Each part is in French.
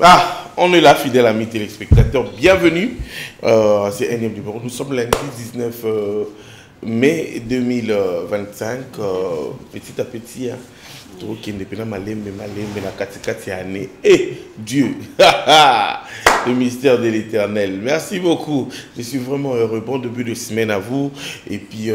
Ah, on est là, fidèles amis téléspectateurs. Bienvenue. C'est énième numéro. Nous sommes lundi 19 mai 2025. Petit à petit, hein. Et Dieu, le mystère de l'Éternel. Merci beaucoup. Je suis vraiment heureux. Bon début de semaine à vous. Et puis,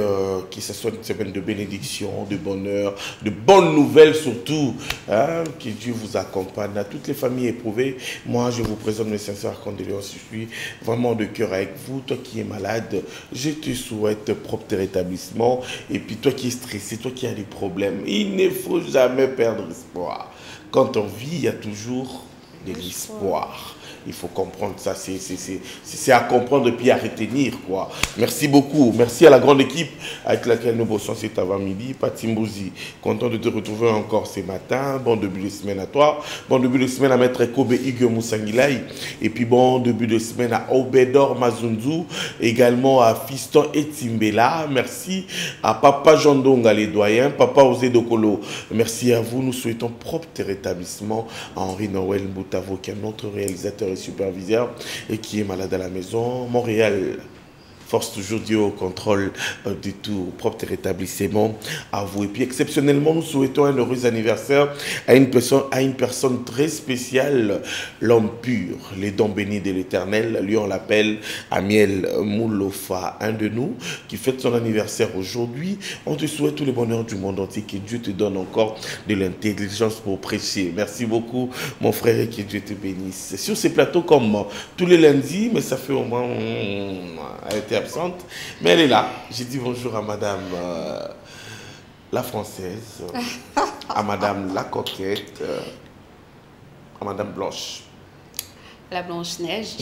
que ce soit une semaine de bénédiction, de bonheur, de bonnes nouvelles surtout. Hein, que Dieu vous accompagne. À toutes les familles éprouvées, moi, je vous présente mes sincères condoléances. Je suis vraiment de cœur avec vous. Toi qui es malade, je te souhaite propre rétablissement. Et puis, toi qui es stressé, toi qui as des problèmes, il ne faut jamais perdre espoir. Quand on vit, il y a toujours de l'espoir. Il faut comprendre ça, c'est à comprendre et puis à retenir, quoi. Merci beaucoup. Merci à la grande équipe avec laquelle nous bossons cet avant-midi. Patimbouzi, content de te retrouver encore ce matin. Bon début de semaine à toi. Bon début de semaine à Maître Kobe Igwe Moussangilai. Et puis bon début de semaine à Obedor Mazunzu. Également à Fiston Etimbela. Merci à Papa Jandonga, les doyens. Papa Osé Dokolo. Merci à vous. Nous souhaitons propre rétablissement à Henri Noël Boutavo, qui est notre réalisateur et superviseur et qui est malade à la maison. Montréal, force toujours Dieu au contrôle du tout, propre rétablissement à vous. Et puis exceptionnellement, nous souhaitons un heureux anniversaire à une personne très spéciale, l'homme pur, les dons bénis de l'Éternel. Lui, on l'appelle Amiel Moulofa, un de nous, qui fête son anniversaire aujourd'hui. On te souhaite tout le bonheur du monde entier, que Dieu te donne encore de l'intelligence pour prêcher. Merci beaucoup, mon frère, et que Dieu te bénisse. Sur ces plateaux comme tous les lundis, mais ça fait au moins... Elle était absente, mais elle est là. J'ai dit bonjour à madame la française, à madame la coquette, à madame Blanche. La Blanche-Neige.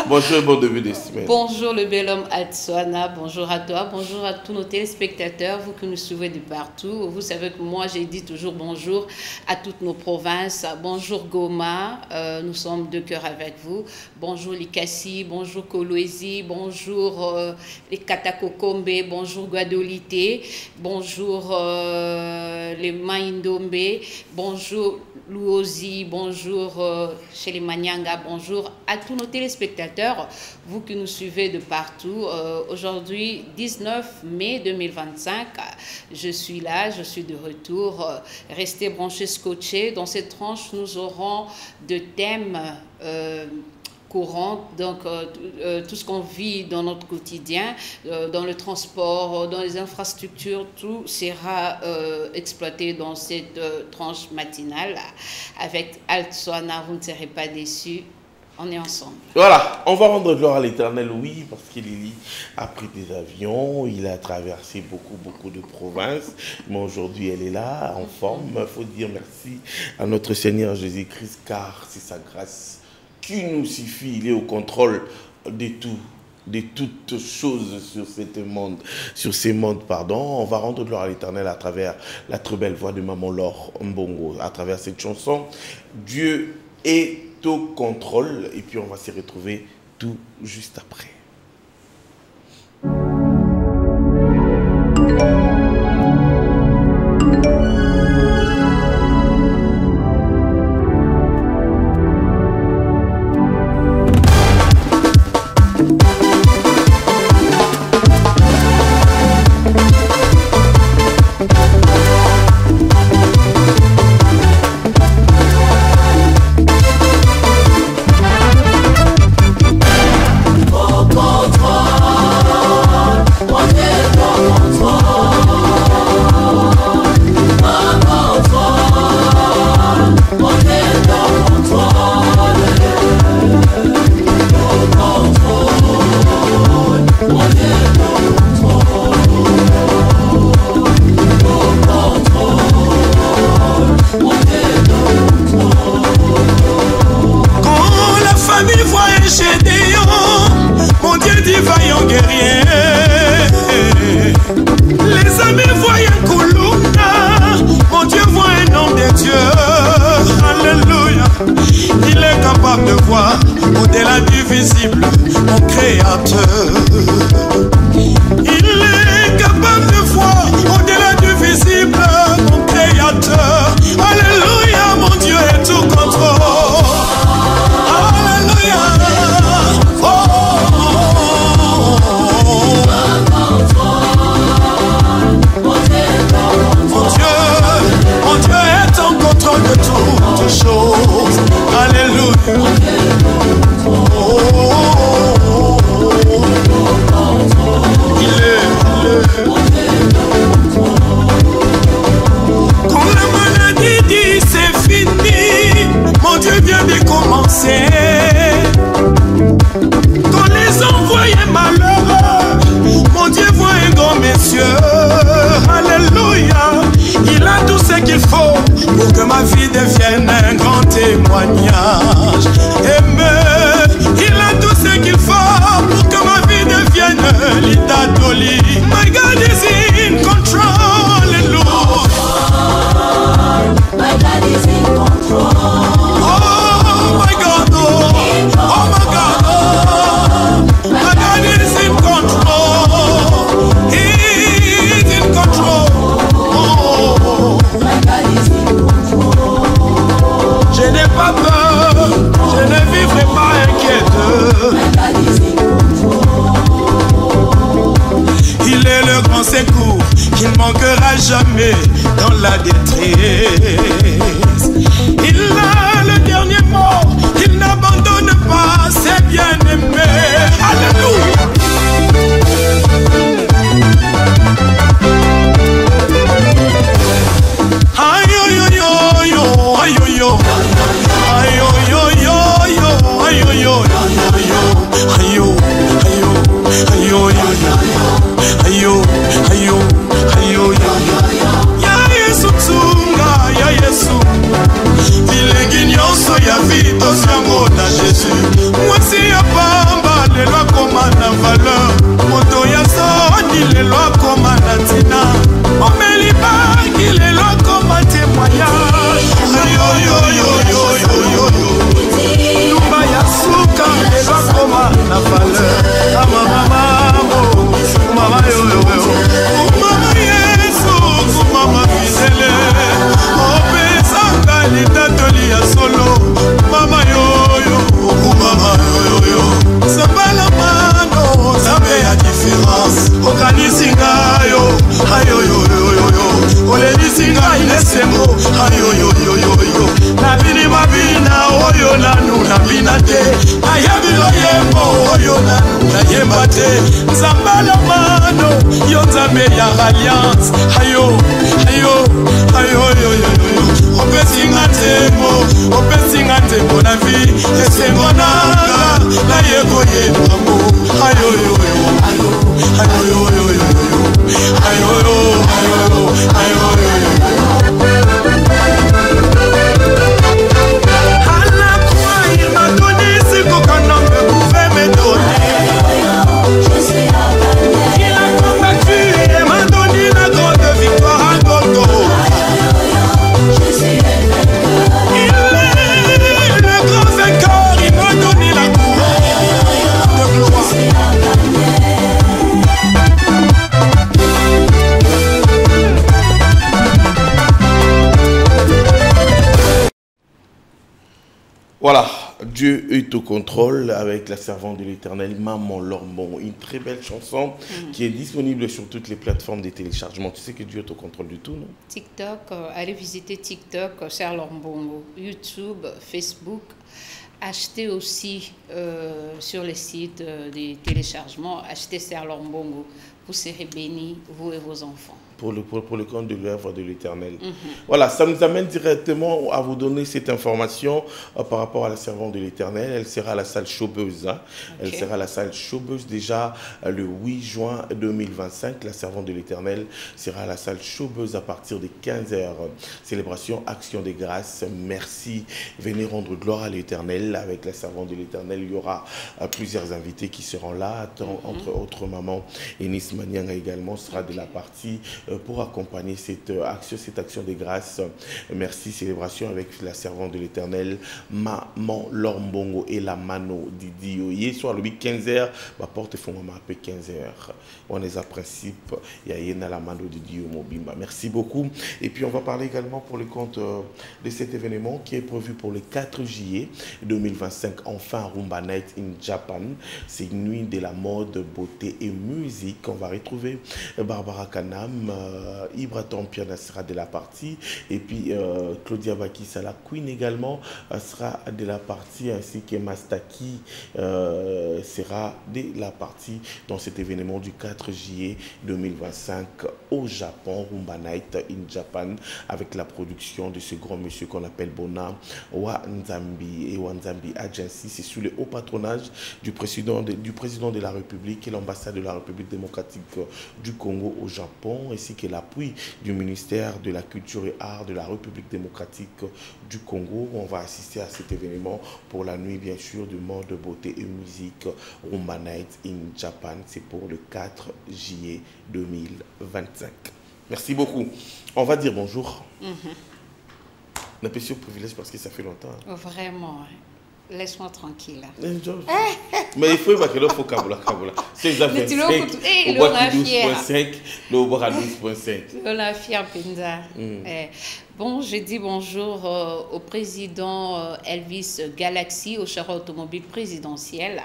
Bonjour et bon début de semaine. Bonjour le bel homme Atsuana, bonjour à toi, bonjour à tous nos téléspectateurs, vous que nous suivez de partout. Vous savez que moi j'ai dit toujours bonjour à toutes nos provinces. Bonjour Goma, nous sommes de cœur avec vous. Bonjour les Kassi, bonjour Kolwezi, bonjour les Katakokombe, bonjour Guadolité, bonjour les Maindombe, bonjour Luozi, bonjour chez les Manyanga, bonjour à tous nos téléspectateurs, vous qui nous suivez de partout. Aujourd'hui, 19 mai 2025, je suis là, je suis de retour. Restez branchés, scotchés. Dans cette tranche, nous aurons deux thèmes courants, donc tout ce qu'on vit dans notre quotidien, dans le transport, dans les infrastructures, tout sera exploité dans cette tranche matinale. Avec Altsoana, vous ne serez pas déçus. On est ensemble. Voilà, on va rendre gloire à l'Éternel, oui, parce qu'Élie a pris des avions, il a traversé beaucoup de provinces, mais aujourd'hui elle est là, en forme. Il faut dire merci à notre Seigneur Jésus-Christ, car c'est sa grâce qui nous suffit. Il est au contrôle de tout, de toutes choses sur ces mondes, pardon. On va rendre gloire à l'Éternel à travers la très belle voix de Maman Laure Mbongo, à travers cette chanson. Dieu est au contrôle, et puis on va se retrouver tout juste après. Au-delà du visible, mon créateur. Il est capable de voir au-delà du visible. tombera jamais dans la détresse. Il a le dernier mot, il n'abandonne pas ses bien-aimés. Alléluia. Aïe, aïe, aïe, aïe, aïe, aïe, aïe, Alliance, ayo, ayo, ayo, ayo, ayo, opesinga tembo, opesinga tembo na vie, esengo nanga, na yeko yebamo, ayo, ayo, ayo, ayo, ayo, ayo, ayo, ayo, ayo, ayo, à la croix, il m'a donné ce qu'aucun homme ne pouvait me donner. Voilà, Dieu est au contrôle avec la servante de l'Éternel, Maman Lormon. Une très belle chanson qui est disponible sur toutes les plateformes de téléchargement. Tu sais que Dieu est au contrôle du tout, non? TikTok, allez visiter TikTok, Serre Lombongo, YouTube, Facebook. Achetez aussi sur les sites des téléchargements, achetez Serre Lombongo. Vous serez bénis, vous et vos enfants. Pour le compte de l'œuvre de l'Éternel. Voilà, ça nous amène directement à vous donner cette information par rapport à la servante de l'Éternel. Elle sera à la salle Chaubeuse. Hein. Okay. Elle sera à la salle Chaubeuse déjà le 8 juin 2025. La servante de l'Éternel sera à la salle Chaubeuse à partir de 15h. Célébration, action des grâces, merci. Venez rendre gloire à l'Éternel. Avec la servante de l'Éternel, il y aura plusieurs invités qui seront là. Entre autres, maman Enis Manianga également sera de la partie pour accompagner cette action des grâces. Merci, célébration avec la servante de l'Éternel, Maman Lombongo et la Mano Didi. Hier soir, le 15h, ma porte font maman après 15h. On est à principe, il y a la Mano Didi au Mobimba. Merci beaucoup. Et puis, on va parler également pour le compte de cet événement qui est prévu pour le 4 juillet 2025, enfin Rumba Night in Japan. C'est une nuit de la mode, beauté et musique. On va retrouver Barbara Kanam, Ibra Tompiana sera de la partie, et puis Claudia Bakissa, la Queen également, sera de la partie, ainsi que Mastaki sera de la partie dans cet événement du 4 juillet 2025 au Japon, Rumba Night in Japan, avec la production de ce grand monsieur qu'on appelle Bona Wanzambi et Wanzambi Agency. C'est sous le haut patronage du président de la République et l'ambassade de la République démocratique du Congo au Japon, ainsi que l'appui du ministère de la Culture et Arts de la République démocratique du Congo. On va assister à cet événement pour la nuit, bien sûr, de mode, beauté et musique Rumba Night in Japan. C'est pour le 4 juillet 2025. Merci beaucoup. On va dire bonjour. On a pas sur privilège parce que ça fait longtemps. Hein. Vraiment. Laisse-moi tranquille. Mais il faut que l'on faut Kaboula. C'est les affaires. Au bois 12.5, le bois 12.5. On a fier, Pinza. Bon, je dis bonjour au président Elvis Galaxy, au char automobile présidentiel.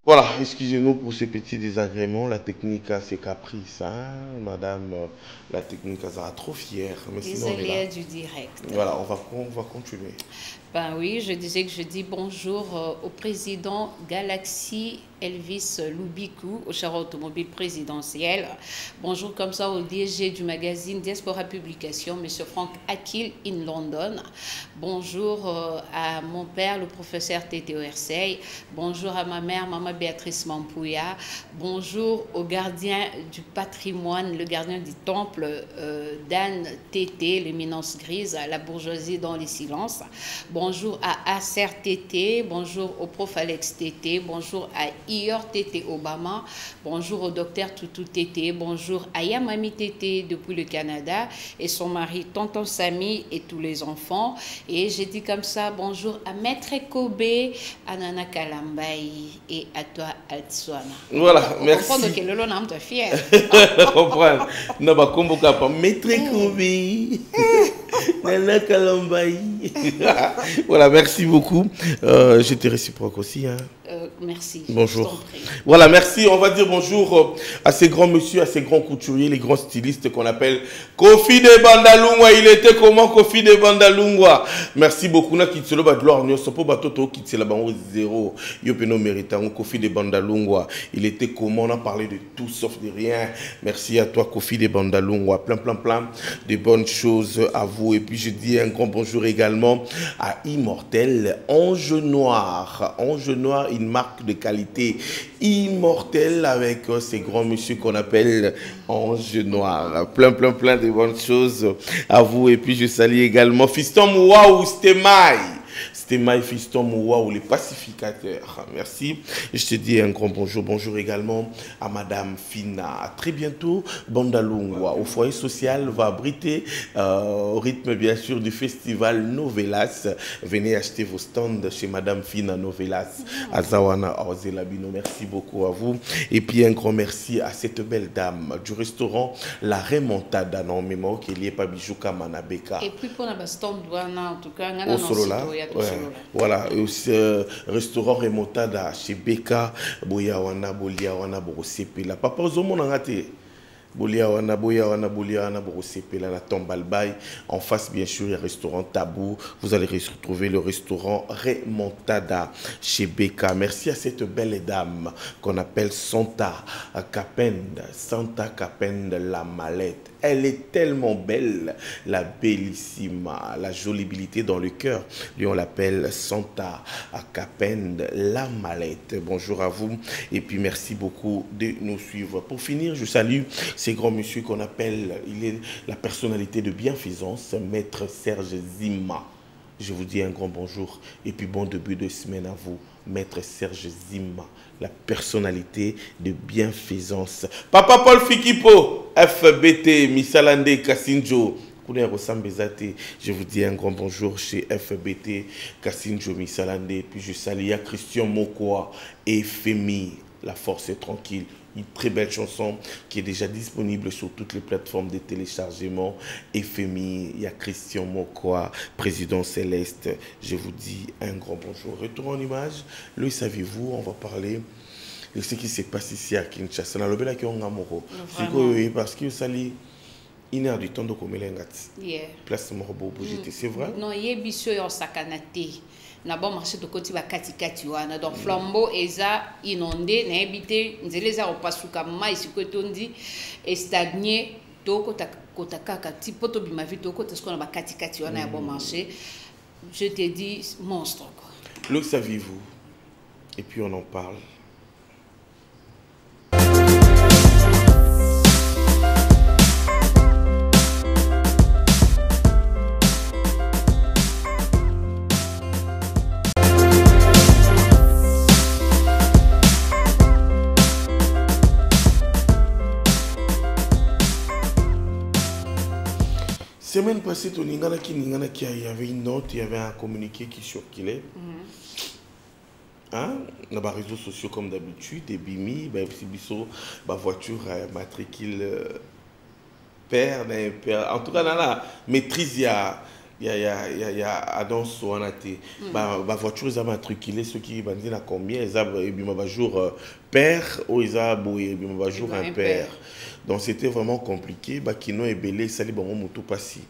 Voilà, excusez-nous pour ces petits désagréments. La technique a ses caprices, hein, madame. La technique sera trop fière. Mais sinon, on est là. Du direct. Voilà, on va continuer. Ben oui, je disais que je dis bonjour au président Galaxy Elvis Loubikou, au char automobile présidentiel. Bonjour comme ça au DG du magazine Diaspora Publication, M. Franck Akil in London. Bonjour à mon père, le professeur Tété Orsay. Bonjour à ma mère, maman Béatrice Mampouya. Bonjour au gardien du patrimoine, le gardien du temple, Dan Tété, l'éminence grise, la bourgeoisie dans les silences. Bonjour à Acer Tété, bonjour au prof Alex Tété, bonjour à Ior Tété Obama, bonjour au docteur Toutou Tété, bonjour à Yamami Tété depuis le Canada et son mari Tonton Samy et tous les enfants. Et j'ai dit comme ça, bonjour à Maître Kobe, à Nana Kalambaï et à toi Altswana. Voilà, merci. Comprendre que Lolo n'a pas fier. Comprendre. Non, bah, comme vous avez Maître Kobe, Nana Kalambaï. Voilà, merci beaucoup. J'étais réciproque aussi. Hein. Merci. Bonjour. Voilà, merci. On va dire bonjour à ces grands messieurs, à ces grands couturiers, les grands stylistes qu'on appelle Kofi de Bandalungwa. Il était comment Kofi de Bandalungwa? Merci beaucoup. Na kitselo ba gloire nyo sopo ba toto kitsela bango zéro. Yo peno méritant Kofi de Bandalungwa. Il était comment? On a parlé de tout sauf de rien. Merci à toi Kofi de Bandalungwa. Plein de bonnes choses à vous. Et puis je dis un grand bonjour également à Immortel Ange Noir. Ange Noir, une marque de qualité immortelle avec ces grands messieurs qu'on appelle Ange Noir. Plein de bonnes choses à vous. Et puis je salue également Fiston Mouaou Stemai. Stemai Fiston Mouaou, les pacificateurs. Merci. Je te dis un grand bonjour. Bonjour également à Madame Fina. À très bientôt, Bandalungwa. Au foyer social va abriter au rythme bien sûr du festival Novelas. Venez acheter vos stands chez Madame Fina Novelas à Zawana Orzelabino. Merci beaucoup à vous. Et puis un grand merci à cette belle dame du restaurant La Remontada. Non, mais moi, qui est lié par Bijouka Manabeka. Et puis pour la stand, en tout cas, au solo là. Ouais. Voilà, restaurant Remontada chez Beka, Boyawana, Boliawana, Borosepela. Papa Zomo n'a raté. Boliawana, Borosepela, la Tombalbaï. En face, bien sûr, il y a le restaurant Tabou. Vous allez retrouver le restaurant Remontada chez Beka. Merci à cette belle dame qu'on appelle Santa Capende. Santa Capende, la mallette. Elle est tellement belle, la bellissima, la jolibilité dans le cœur. Lui, on l'appelle Santa Capende, la mallette. Bonjour à vous et puis merci beaucoup de nous suivre. Pour finir, je salue ces grands messieurs qu'on appelle, il est la personnalité de bienfaisance, Maître Serge Zima. Je vous dis un grand bonjour et puis bon début de semaine à vous, Maître Serge Zima, la personnalité de bienfaisance. Papa Paul Fikipo, FBT, Misalande Kassinjo. Je vous dis un grand bonjour chez FBT, Kassinjo, Misalande. Puis je salue Christian Mokoa et Femi, La Force est tranquille. Une très belle chanson qui est déjà disponible sur toutes les plateformes de téléchargement. FMI, il y a Christian Mokoa, Président Céleste. Je vous dis un grand bonjour. Retour en image. Le savez-vous, on va parler de ce qui se passe ici à Kinshasa. Parce que ça lit une heure du temps de place Morbo Bougité. C'est vrai? Non, il y a des choses qui sont na bon marché de côté ba kati wana donc flambeau eza inondé na habité nzeleza opasuka mai sikotondi et stagné toko kotaka kati poto bima vite toko tsko na ba kati wana ya bon marché. Je te dis monstre quoi. Le saviez-vous? Et puis on en parle. Semaine passée, il y avait une note, il y avait un communiqué qui circulait. Hein? Dans les réseaux sociaux comme d'habitude, des bimi, ma voiture matricule père, en tout cas, dans la maîtrise, il y a il y a Adam Soanate. Ma voiture, ils ont matriculé ceux qui bandent à combien. Ils ont un jour père ou ils ont un jour impair. Donc c'était vraiment compliqué. Kino et Belé, ça les bon moto passé.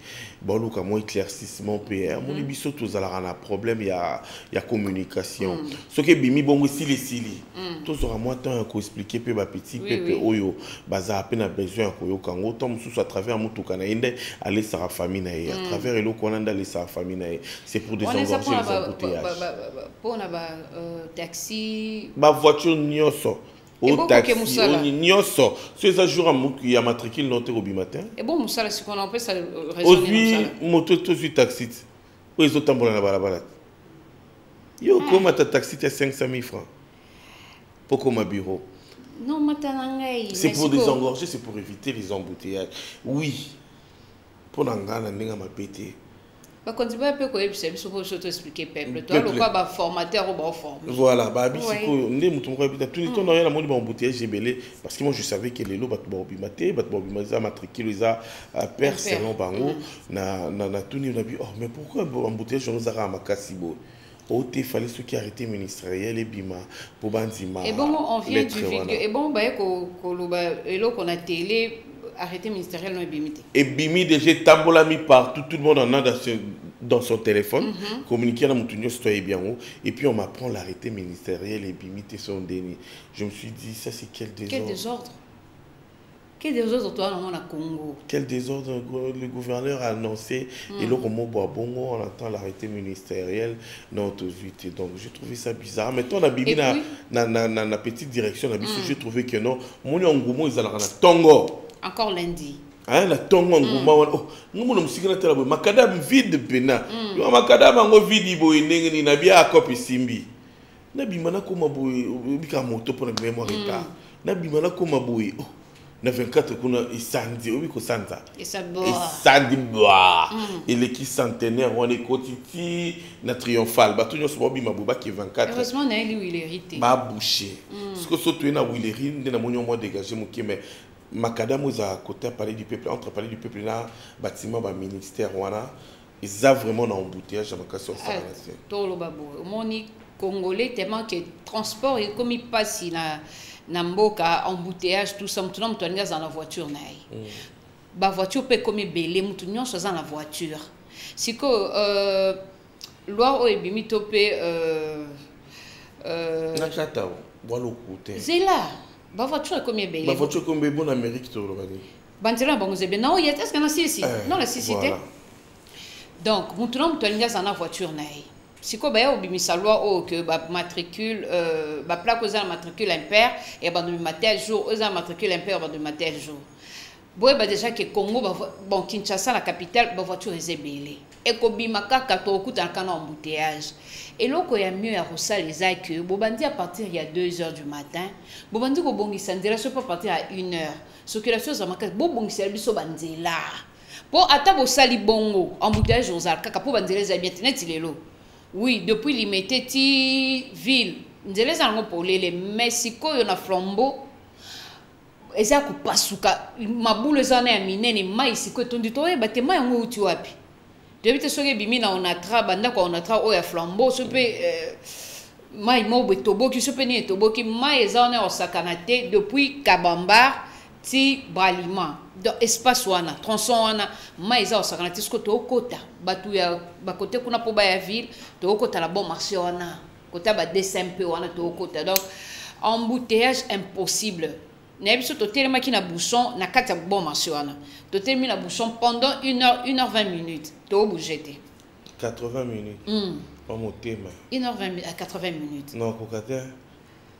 Bon, le comment éclaircissement PR. Mon biso tous alors un problème, il y a communication. Ce qui est bimi bon aussi les sili. Tous aura moins temps à expliquer pe ba petit pe oyo baza à peine besoin ko yo kango tom sous à travers moto kana inde aller sa famille na à travers elo ko nanda aller sa famille na c'est pour désengorger les embouteillages. Pour na taxi ba voiture nyoso au taxi nyoso c'est ça jour il y a matricule noté au matin et bon musala ce qu'on appelle ça aujourd'hui moto tout suite taxi ou ils ont tambola na balabala yo comme ta taxi tu 500 000 francs pour comme bureau. Non, c'est pour désengorger, c'est pour éviter les embouteillages. Oui. Pour n'engagner n'enga ma pété. Bah quand tu vas peu quoi, c'est pour expliquer peuple. Toi, le quoi, bah formateur ou bah forme. Voilà, bah bisiko, ndé mouton quoi, tout le temps dans la monde bah embouteillage j'ai belé parce que moi je savais que les lots bah bimate, bah bimate matricule ça père selon bango na tout ni on a dit oh mais pourquoi embouteillage on a makasibo. Il fallait ceux qui arrêtaient ministériel et bima pour banzima. Et bon, on vient du vidéo. Et bon, bah qu'on a télé arrêté ministériel non bimité. Et bimi déjà tambola mis partout, tout le monde en a dans son téléphone, communiquer à mon citoyen bien haut. Et puis on m'apprend l'arrêté ministériel et bimité son déni. Je me suis dit ça c'est quel désordre. Quel désordre. Quel désordre toi dans le Congo? Quel désordre le gouverneur a annoncé et là comme on entend l'arrêté ministériel non tout vite donc j'ai trouvé ça bizarre mais toi on a bibi na petite direction j'ai trouvé que non mon ngumo ils allaient na tongo encore lundi ah la tongo ngumo oh ngumo no musikana tela bo makadam vide pena yo makadam ngo vide bo ndenge ni na bia copie simbi na bimana ko maboy bika moto pour na mémoire état na bimana ko maboy oh na 24 kuna isandi obi ko santa isandi boa il qui centenaire on est quotidien na triomphal ba tunyo so bi mabuba qui 24 heureusement na lui il hérité ba boucher parce que so tu na wileri ndena monyo mo dégager muke mais makadamu za côté palais du peuple entre palais du peuple na bâtiment ba ministère wana ils a vraiment na embouteillage na kaso ça to lo babo moni congolais tellement que transport et comme il passe na mboka embouteillage tout ça tout le monde dans la voiture naï ba voiture peut comme belé mutu nyonso dans la voiture siko loi o ebimi topé na chata walo côté zela ba voiture comme belé ba voiture comme bon Amérique to lobani bantela bango zebe non il est-ce que na sisi non la sisité donc mutu non dans la voiture naï siko ba obimisa loi o que ba matricule ba plaque aux matricule impair et ba de matin jour aux matricule impair ba de matin jour boy ba déjà que Congo bon Kinshasa la capitale ba voiture ezebele et ko bimaka ka to okuta kana embouteillage et loko ya mieux ya rosal les a que bo bandi à partir il y a 2h du matin bo bandi ko bongisa ndela so pas partir à 1h circulation za makasi bo bongisa biso banzela po ata bo sali bongo embouteillage aux kaka po banzela za bien net lelo. Oui, depuis l'immédiati ville, nous allons pour les Mexico, il y a un flambeau. Et ça, pasuka, ma boule zane a miné, ni maïs, quoi, ton dit, toi, bah, ma yango tu api. Depuis que ce que bimina on a tra, banda quoi on a tra, oh, ya flambeau, ce peut, maï mobe tobo, qui se peut ni tobo, qui maï zane au sakanate, depuis Kabambar, ti Bralima. Dans espace wana tronçon wana maiza osakana tisiko to kota batu ya bakote kuna po ba ya ville to kota la bon marché wana kota ba DSMP wana to kota donc embouteillage impossible na biso to telema ki na bouchon na kati ya bon marché wana to telemi na bouchon pendant 1h20 minutes to bouger 80 minutes pas mon thème 1h20 à 80 minutes non kokata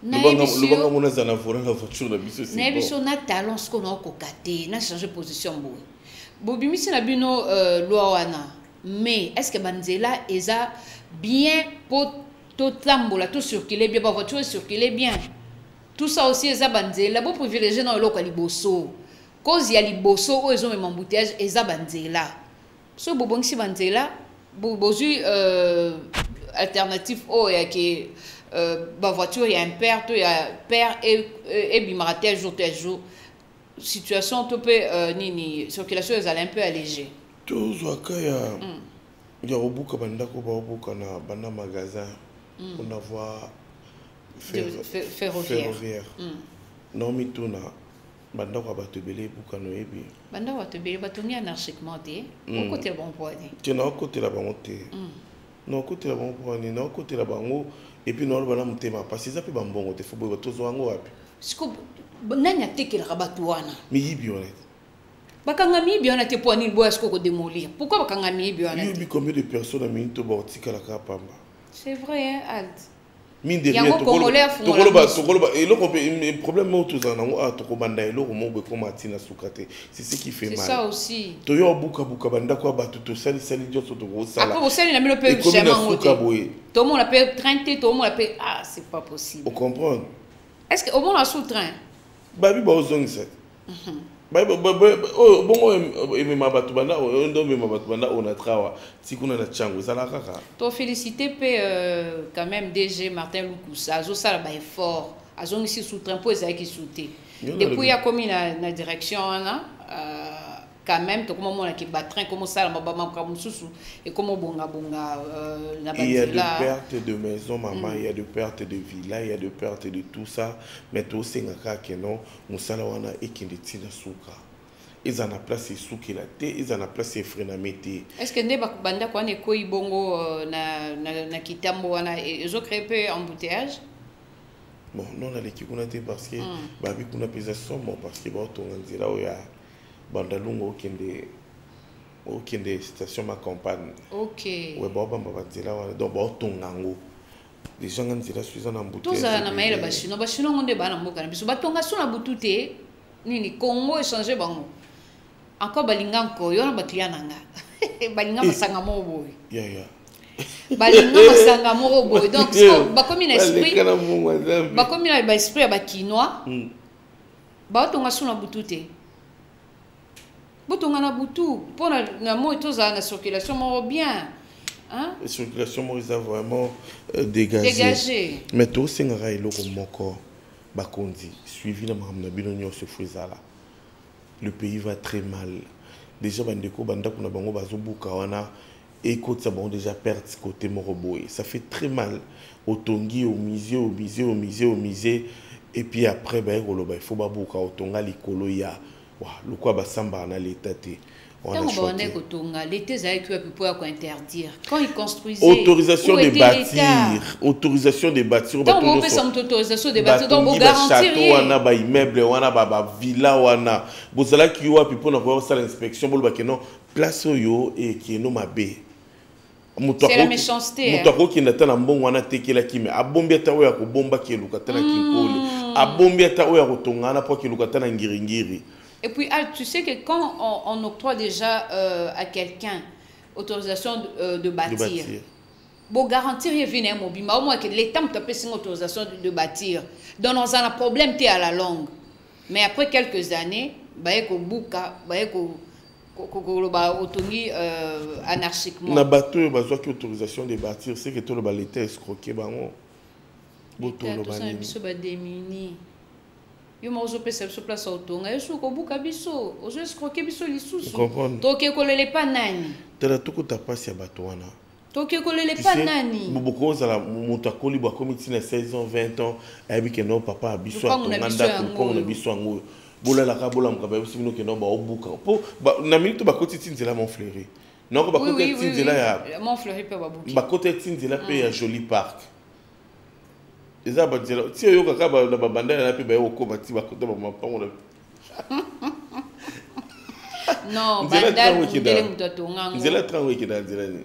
na biso na talon ce qu'on a kokate na changer position boy bobimisi na bino loi wana mais est-ce que banzela eza bien pour tout tambola tout circuler bien ba voiture circuler bien tout ça aussi eza banzela bo privilégier na loko liboso cause ya liboso o ezo même embouteillage eza banzela so bobongisi banzela bozu alternative o ya ke ba voiture il y a un père et bimaratel jour situation to peut nini circulation est un peu allégée tout ça kaya Il y a au bout de banda magasin on a voir ferroviaire. Non mais tout na banda ko batubele bukano ebi. Banda batubele batongi anarchiquement te. Au côté bon point. Tu n'as côté la bango te. Non côté la bango point ni non côté la bango et puis non bana mutema parce que ça peut bambongo te faut boy tozo wango wapi. Siko nanya tekela rabatuana. Mais yibi honnête. Bakangami bien te pour ni boy ko démolir. Pourquoi bakangami bien honnête? Il y a combien de personnes à minto bortika la kapamba. C'est vrai hein Alt. Mine de rien, le problème c'est ce qui fait mal. C'est ça aussi. Tout le monde appelle train, tout le monde appelle ah c'est pas possible. Vous comprenez? Est-ce que au moins sous train? Babi ba ozong set. Bon on a travaillé. Si on a la chango, ça la kaka. To féliciter quand même DG Martin Lukusa. Azo ça ba effort. Azo ici sous train pour essayer qui sauter. Depuis il y a comme la direction là quand même to comment on qui bat train comment ça la baba comme susu et comment bonga na il y a de pertes de maison maman, il y a de pertes de villa, il y a de pertes de tout ça mais to sengaka que non musala wana ekindetina suka. Ils en a placé souki la té, ils en a placé frenamete. Est-ce que ne banda kwa ne koi bongo na kitambo wana ils ont créé peu embouteillage? Bon non na l'équipe on a été parce que babi kuna pesa somo parce que ba to nganzira oya bandalungo okende station ma campagne. OK. Ouais ba bamba banzira wana donc ba to ngango. Les gens nganzira suiza na embouteillage. Tout ça na maila bashino ngonde bana mboka na biso batonga sona butute nini Congo échanger bango. Encore balinga nko yo na baklia nanga. Balinga masanga mo boy. Yeah. Balinga masanga mo boy. Donc ba comme un esprit. Ba comme un esprit ba kinois. Ba tonga sona butute. Botonga na butu pour na mo toza na circulation mo bien. Hein? La circulation mo est vraiment dégagée. Mais to sengara eloko moko bakondi suivi na mamna binonyo se frizala. Le pays va très mal. Déjà, bandeko banda kuna bango bazobuka wana et côté ça bon déjà perdre côté moroboy. Ça fait très mal au tongi au musée et puis après ben il faut babuka au tonga likolo ya wa le quoi ba samba na l'état té. On a choisi l'été ça qui peut interdire quand ils construisaient autorisation de bâtir donc on peut sans autorisation de bâtir donc on garantit wana ba immeuble wana ba villa wana bozala ki wa pipo na ko sala inspection bolo ba que non place yo et qui no mabe c'est la méchanceté mutako ki ndata na mbongo wana tekela ki me abombi ata oya ko bomba ki lukata na kinkoli abombi ata oya ko tongana po ki lukata na ngiringiri. Et puis, tu sais que quand on octroie déjà à quelqu'un autorisation de bâtir, bon, garantir qu'il y a un mobile, mais au moins que l'État me tape une autorisation de bâtir. Donc, on a un problème à la longue. Mais après quelques années, il y a autonomie anarchiquement. Na bateau, il y a autorisation de bâtir, c'est que tout l'État est escroqué. L'État est démuni. Yo mozo pesa biso place autonga yesu ko buka biso ozo escroquer biso lisusu toke kolele pa nani tala tukuta pasi ya bato wana toke kolele pa nani boboko za muta koli ba komiti na 16 ans 20 ans abi ke no papa biso atonganda ko na biso ngo bola la ka bola mka ba biso bino ke no ba obuka po na minute ba koti tinzela mon fleury non ko ba koti tinzela ya mon fleury pe ba buki ba koti tinzela pe ya Joli Park. Les arbres disent si on a un bandana na pe ba yoko bati ba kota ba mapango na non bandana ndele mutotonga nzela trango ikida nzela ni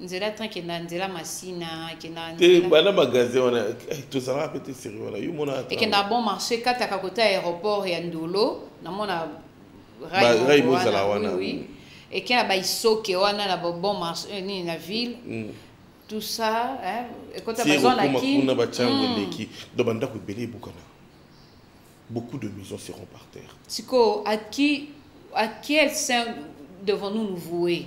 nzela tranki na nzela masina kina te bana magasin wana to sala peut-être sérieux wana yo mona et que na bon marché kata ka kota aéroport ya Ndolo na mona rai bozala wana oui et que na ba isoke wana na bon marché ni na ville tout ça hein et quand tu as besoin la qui beaucoup de maisons seront par terre. Siko à quel sein devons-nous nous vouer?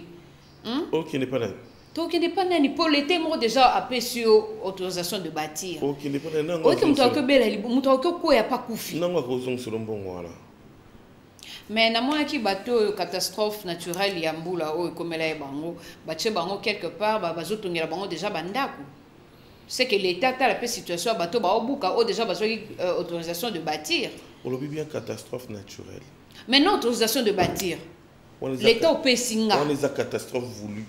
OK n'est pas là. Donc il n'est pas nani pour l'été moi déjà appelé sur autorisation de bâtir. OK n'est pas là. OK muto ko bela muto ko ya pa kufi. Non ko zong sur bon wala. Mais na mona ki bateau catastrophe naturelle ya mbula o ekomela e bango batie bango quelque part bazotongela bango déjà bandako. C'est que l'État a la situation à bateau baobuka o déjà besoin autorisation de bâtir. On l'a bien catastrophe naturelle. Mais non autorisation de bâtir. L'État au Pessinga. On les a catastrophes voulues.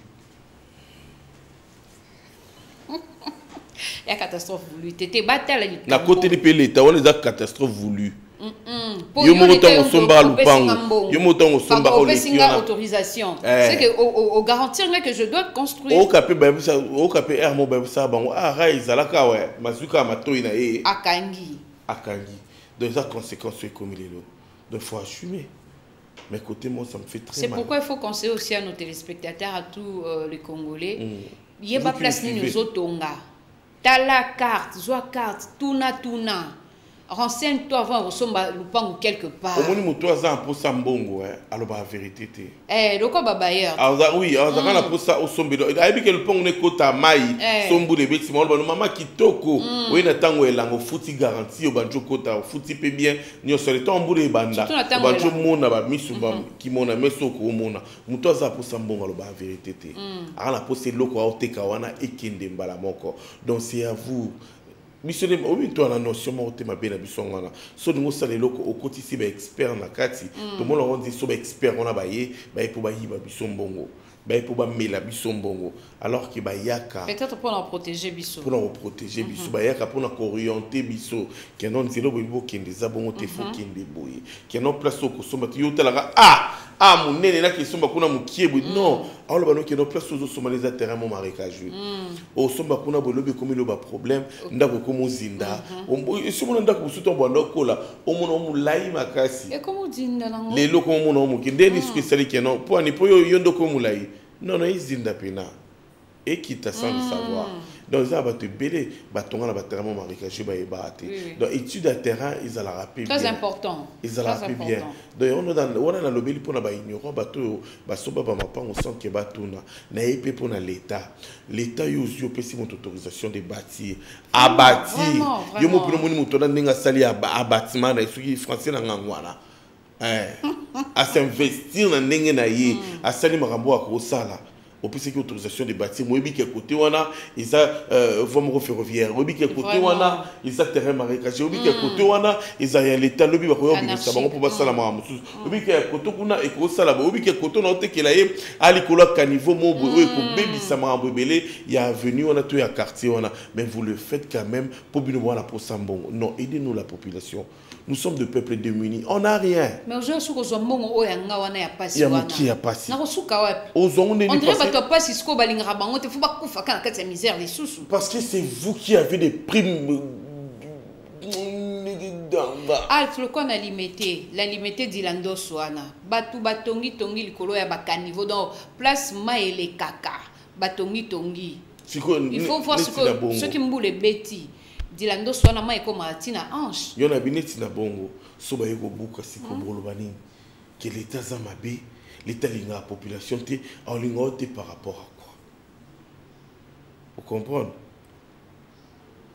Il y a catastrophe voulue. T'étais bataille. Na côté de l'État, on les a catastrophes voulues. Yo moto on somba lupango. Yo moto on somba au Pessinga autorisation. C'est que au garantir que je dois construire. Au capé babisa, au capé hermo babisa bango. Ah raiza la kawe. Mazuka matoi na e. Akangi. Akangi. Donc ça conséquence c'est comme il est là. Donc faut assumer. Mais côté moi ça me fait très mal. C'est pourquoi il faut conseiller aussi à nos téléspectateurs, à tous les Congolais. Il y a pas place ni nous autonga. T'as la carte, zoa carte, tuna. Renseigne-toi avant de ressembler ou quelque part. Au moins, nous avons pour ça mbongo, alors la vérité. Le quoi babayeur? Oui, alors on a pour ça au sombe. Il y a que le pont n'est qu'au maï, sombo de bêtises. Maman qui toko, oui, n'attend lango fouti garantie au banjo kota, fouti pe bien. Nous sommes les temps boulé banda. Banjo mona ba misuba qui mona mesoko mona. Muto za pour ça mbongo la vérité. Alors la pour c'est loko au tekawana ekende mbala moko. Donc c'est à vous. Missionné oui toi la notion mo te mabela bisongana so nous ça les locaux au quotidien ba expert na kati tout le monde on dit so ba expert on a baye ba pour ba yiba bisombongo ba pour ba mela bisombongo alors que ba yaka peut-être pour en protéger biso pour en protéger biso ba yaka pour en orienter biso que non zelo bo kende za bongo te fo kende boye que non place au kosomba yo tala mon nene là qui somba kuna mukiebwe non alors ba no que non place aux somalais terrain mon marécageux au somba kuna bolobi comme le ba problème ndako komo zinda si mon ndako suto banda kola o mon mulai makasi et comment zinda nango les loko mon mo kindeni spécial que non pour ni po yo yondo ko mulai non izinda pena et qui t'a sans le savoir donc ça va te belé batonga na terrain marécageux ba ebate donc étude à terrain ils alla rappeler très important ils alla rappeler bien donc on a le belé pour na ba ignorant bato ba soba ba mapa on sent que batuna na épée pour na l'état yo pesi mon autorisation de bâtir à bâtir yo mo pino moni mutona ndinga sali à bâtiment na suki français na ngwana à s'investir na ndenge na ye à sali makambo a ko sala au plus que autorisation de bâtir moi bi que côté wana ils a voie ferroviaire obi que côté wana ils a terrain marécageux obi que côté wana ils a l'état lobi ba ko yobi ça bango pour ba sala ma musu obi que côté kuna e ko sala obi que côté na te kela ye ali kola caniveau mo bo e ko bebi ça ma bebele il y a avenue on a tout ya quartier wana mais vous le faites quand même pour bino wana pour sambon non aidez-nous la population. Nous sommes de peuples démunis. On n'a rien. Mais aujourd'hui, on a pas si on dirait parce que c'est vous qui avez des primes. Le qu'on a limité, la limité d'Ilando Soana. Batu batongi tongi likolo ya bakanivo donc place maele kaka. Batongi tongi. Il faut voir ce qui me les bêtis. Dilando swana ma eko matina ange yona bineti na bongo so ba yeko buka siko bolobani que l'état zamabe l'état linga population te en lingote par rapport à quoi vous comprenez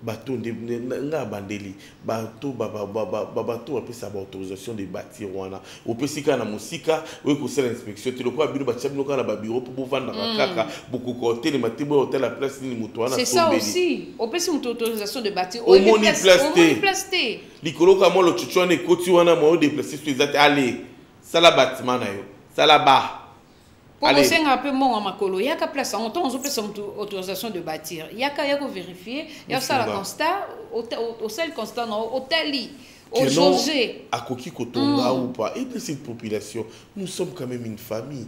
bateau nga bandeli bateau bateau après sa autorisation de bâtir wana au pesika na musika oui ko sala inspection te lokwa bino batia bino kana ba bureau pour vendre kaka beaucoup côté les matibo hôtel la place ni muto wana c'est ça aussi au pesi une autorisation de bâtir au moni plasté likolo ka mo lo chuchwane koti wana mo déplacer sur les allez sala bâtiment na yo sala ba pour qu'on un peu mon makolo il y a qu'à place en temps on peut son autorisation de bâtir il y a qu'à vérifier il y a ça le constat au seul constat non hôtel au Georges à Koki Kotonga ou pas et de cette population nous sommes quand même une famille.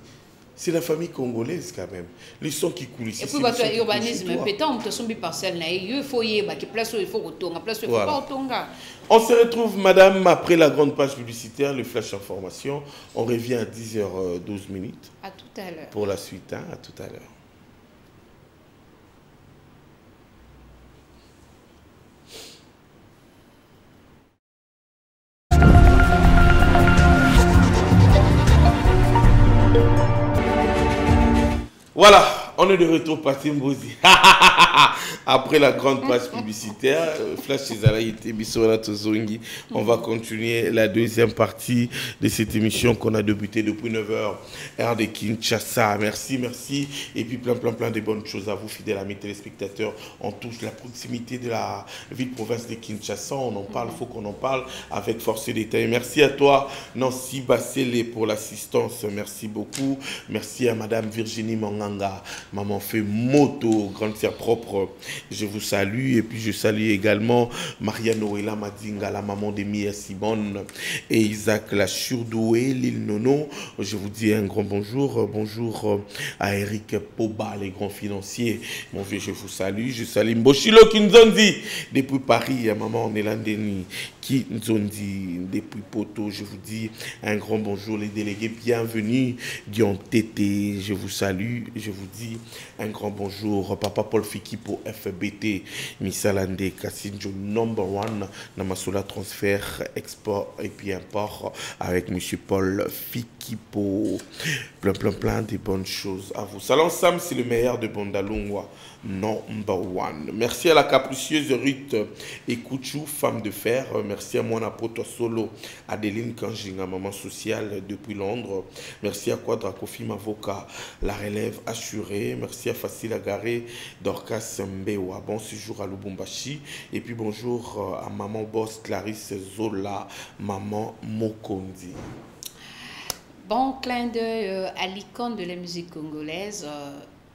C'est la famille congolaise quand même. Les sons qui coulent ici. Et puis, votre urbanisme, peut-être on te parcelle, il faut y aller, place où il faut retourner, place où il faut pas retourner. On se retrouve, madame, après la grande page publicitaire, le flash information. On revient à 10h12. À tout à l'heure. Pour la suite, hein, à tout à l'heure. Voilà, on est de retour, Pati Mbozi. Après la grande page publicitaire, Flash Césaraïté, Bissora Tozongi, on va continuer la deuxième partie de cette émission qu'on a débutée depuis 9h, heure de Kinshasa. Merci, merci. Et puis plein de bonnes choses à vous, fidèles amis téléspectateurs. On touche la proximité de la ville-province de Kinshasa. On en parle, il faut qu'on en parle avec force et détail. Merci à toi, Nancy Bassele, pour l'assistance. Merci beaucoup. Merci à Madame Virginie Manganga, maman fait moto, grande sœur propre. Je vous salue. Et puis je salue également Maria Noëlla Madinga, la maman de Mia Simone et Isaac la Surdoué, l'île Nono. Je vous dis un grand bonjour. Bonjour à Eric Poba, les grands financiers. Mon vieux, je vous salue. Je salue Mboshilo Kinzondi depuis Paris, à maman Nélandeni Kinzondi depuis Poto. Je vous dis un grand bonjour, les délégués. Bienvenue, Guillaume Tété. Je vous salue. Je vous dis un grand bonjour. Papa Paul Fikipo, FBT, Missalande, Kassinjo, #1, Namassola Transfert, Export et puis Import avec Monsieur Paul Fikipo. Plein de bonnes choses à vous. Salon Sam, c'est le meilleur de Bondalungwa, #1. Merci à la capricieuse Ruth Ekouchou, femme de fer. Merci à Moana Poto Solo, Adeline Kanjinga, maman sociale depuis Londres. Merci à Quadra Kofi Mavoka, la relève assurée. Merci à Facile Agaré, Dorcas Mbewa. Bon séjour à Lubumbashi. Et puis bonjour à maman boss Clarisse Zola, maman Mokondi. Bon clin d'œil à l'icône de la musique congolaise,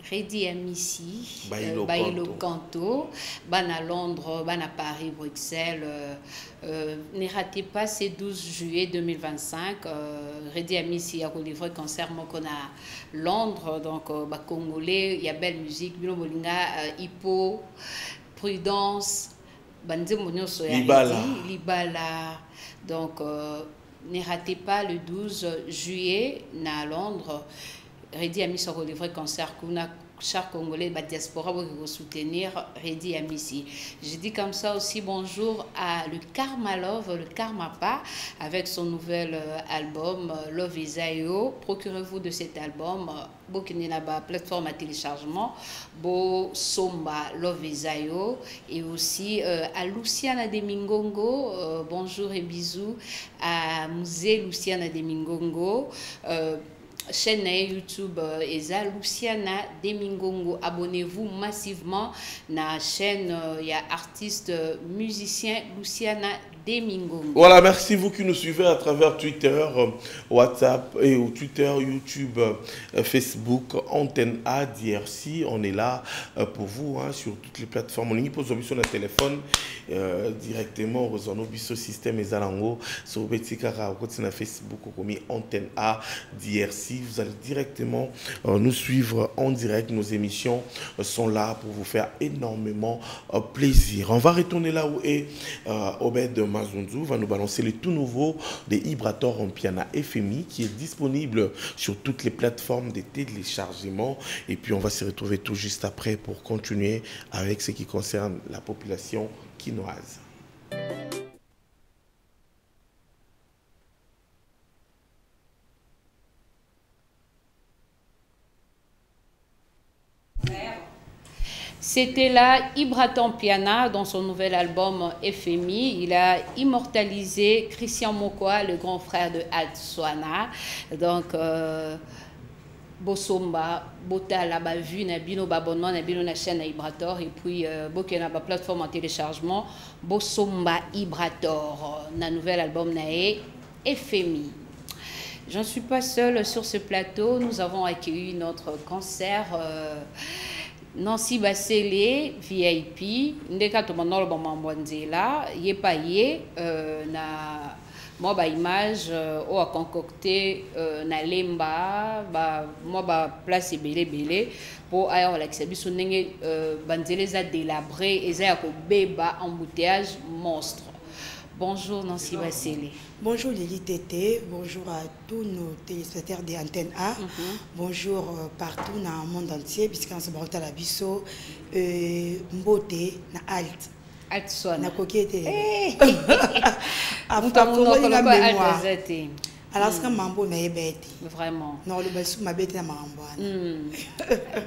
Redi Amissi, Bailo Canto, ban à Londres, ban à Paris, Bruxelles. Ne ratez pas ces 12 juillet 2025. Redi Amissi a livré concert qu'on a Londres, donc Congolais, il y a belle musique, Bilo Molinga, Hippo, Prudence, Banze Monyoso, Libala. Donc, ne ratez pas le 12 juillet à Londres. Redi Amissi a livré concert qu'on a chaque Congolais, la diaspora pour soutenir Redi Amissi. Je dis comme ça aussi bonjour à le Karma Love, le Karma Pa, avec son nouvel album Love Isaio. Procurez-vous de cet album. Bokine la plateforme à téléchargement. Bo Somba Love Isaio. Et aussi à Luciana de Mingongo. Bonjour et bisous à Musée Luciana de Mingongo. Chaîne YouTube Eza Luciana Demingongo. Abonnez-vous massivement à la chaîne. Il y a artiste musicien Luciana Demingongo. Voilà, merci vous qui nous suivez à travers Twitter, WhatsApp et Twitter, YouTube, Facebook, Antenne A, DRC. On est là pour vous sur toutes les plateformes. On y pose sur le téléphone directement aux Biso Système et Zalango sur Betikara, au Facebook, comme Antenne A, DRC. Vous allez directement nous suivre en direct. Nos émissions sont là pour vous faire énormément plaisir. On va retourner là où est Obed Mazunzu, va nous balancer le tout nouveau de Ibrator en Piana FMI qui est disponible sur toutes les plateformes de téléchargement. Et puis on va se retrouver tout juste après pour continuer avec ce qui concerne la population quinoise. C'était là Ibraton Piana dans son nouvel album FMI. Il a immortalisé Christian Mokoa, le grand frère de Atswana. Donc, Bosomba, Bota la vu na bino abonnement na bino na chaîne Ibrator et puis Bokena ba plateforme en téléchargement Bosomba Ibrator na nouvel album nae FMI. Je ne suis pas seule sur ce plateau. Nous avons accueilli notre concert. Nancy Bassele VIP ndeka to manolo ba mambwanzela ye pa ye na moi ba image o a concocté na lemba ba moi ba place belé pour ailleurs la biso ndenge banzele za délabré eza ya ko beba embouteillage monstre. Bonjour Nancy Bassele. Bonjour Lili Tété, bonjour à tous nos téléspectateurs de Antenne A, bonjour partout dans le monde entier, puisqu'on se bat à la bisso, Mbote, na Alt. Alt Swana. Na Kokété. Vous avez mémoire. alors ce que mambo na yebete vraiment non le basu mabete na mambo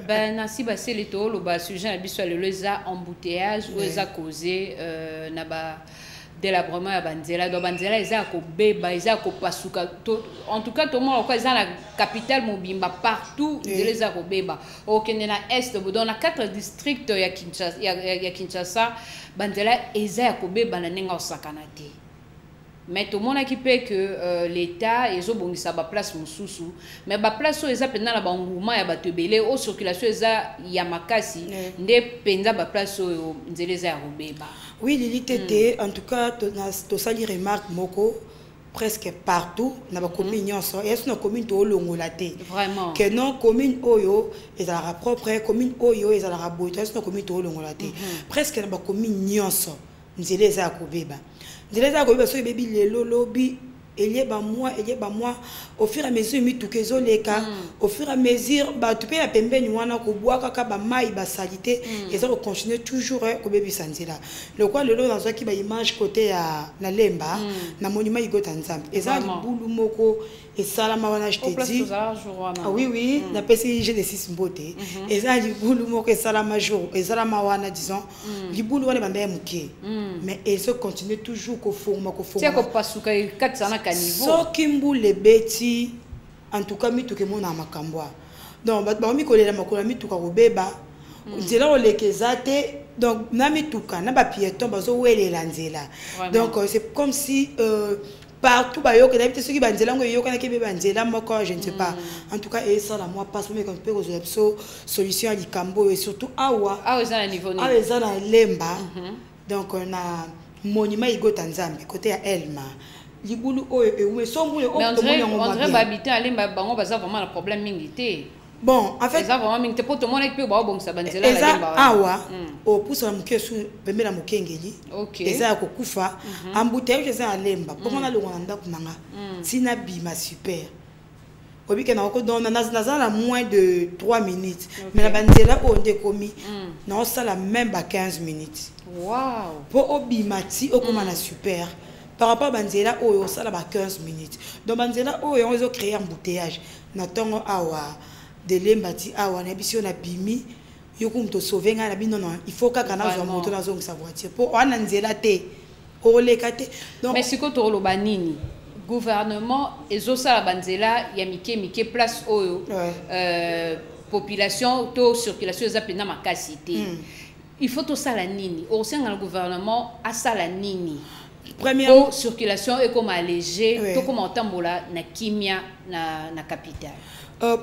ben nasi ba c'est le to le bas sujet na biso le leza embouteillage ou eza causé na ba délabrement ya banzela do banzela eza ko beba eza ko pasuka en tout cas tout le monde ko eza na capitale mobimba partout nzela eza ko beba okende na est dans na 4 districts ya Kinshasa banzela eza ko beba na nenga osakana te. Mais tout le monde qui peut que l'État ils ont bon ça ba place mususu mais ba place eza pendant la banguma ya batebele au circulation eza ya makasi nde penza ba place o nzeleza ya robeba. Oui Lili tété en tout cas to sali remarque moko presque partout na ba commune nyonso et na commune to longola te vraiment que non commune oyo ezala propre commune oyo ezala boito na commune to longola te presque na ba commune nyonso nzeleza ya kobeba. Nzeleza ko biso bebi lelo lobi elieba moi au fur et à mesure mi tukezo leka au fur et à mesure ba tu pe ya pembeni wana ko boa kaka ba mai ba salité et ça continuer toujours ko bebi sanzela le quoi lelo dans qui ba image côté ya na lemba na monument igota nzambe eza libulu moko et salama wana je te dis ah oui na pesi j'ai des 6 mbote eza libulu moko et salama jour et salama wana disons libulu wana banda ya muke mais et ça continue toujours ko forma c'est ko pasuka 400 ka niveau so kimbule beti en tout cas mituke mona makambwa donc ba mi kolela makola mituka robeba nzela olekeza te donc na mituka na ba piéton bazo welela nzela donc c'est comme si partout ba yoka d'habitude ceux qui banzela ngo yoka na kebe banzela moko je ne sais pas en tout cas et ça la moi passe mais quand peut aux solution à likambo et surtout awa za na niveau ni za na lemba donc on a monument igota nzambe côté ya Elma libulu oyo e sombule o on dirait habiter aller bango baza vraiment le problème mingité. Bon en fait ça vraiment mingité pour tout le monde qui peut ba bon ça banzela la lemba awa o pousse la mukesu pembe la mukengeli OK eza ko kufa embouteillage eza la lemba pour na longa ndako nanga sina bima super obike na ko dona na la moins de 3 minutes mais la banzela o ndekomi na ça la même ba 15 minutes wow pour obimati okoma na super par rapport à banzela oyo ça là 15 minutes donc banzela oyo on a créé un embouteillage na tongo awa de lembati awa na biso na bimi yokum to sauver nga na bino non il faut ka kana zo moto na zo sa voiture pour on nzela te olekate donc mais siko to lo banini gouvernement ezo sala banzela ya mike place oyo population to circulation za pena makasi te il faut to sala nini au sein du gouvernement a sala nini première circulation est comme allégée tout comme entambola na kimia na capitale.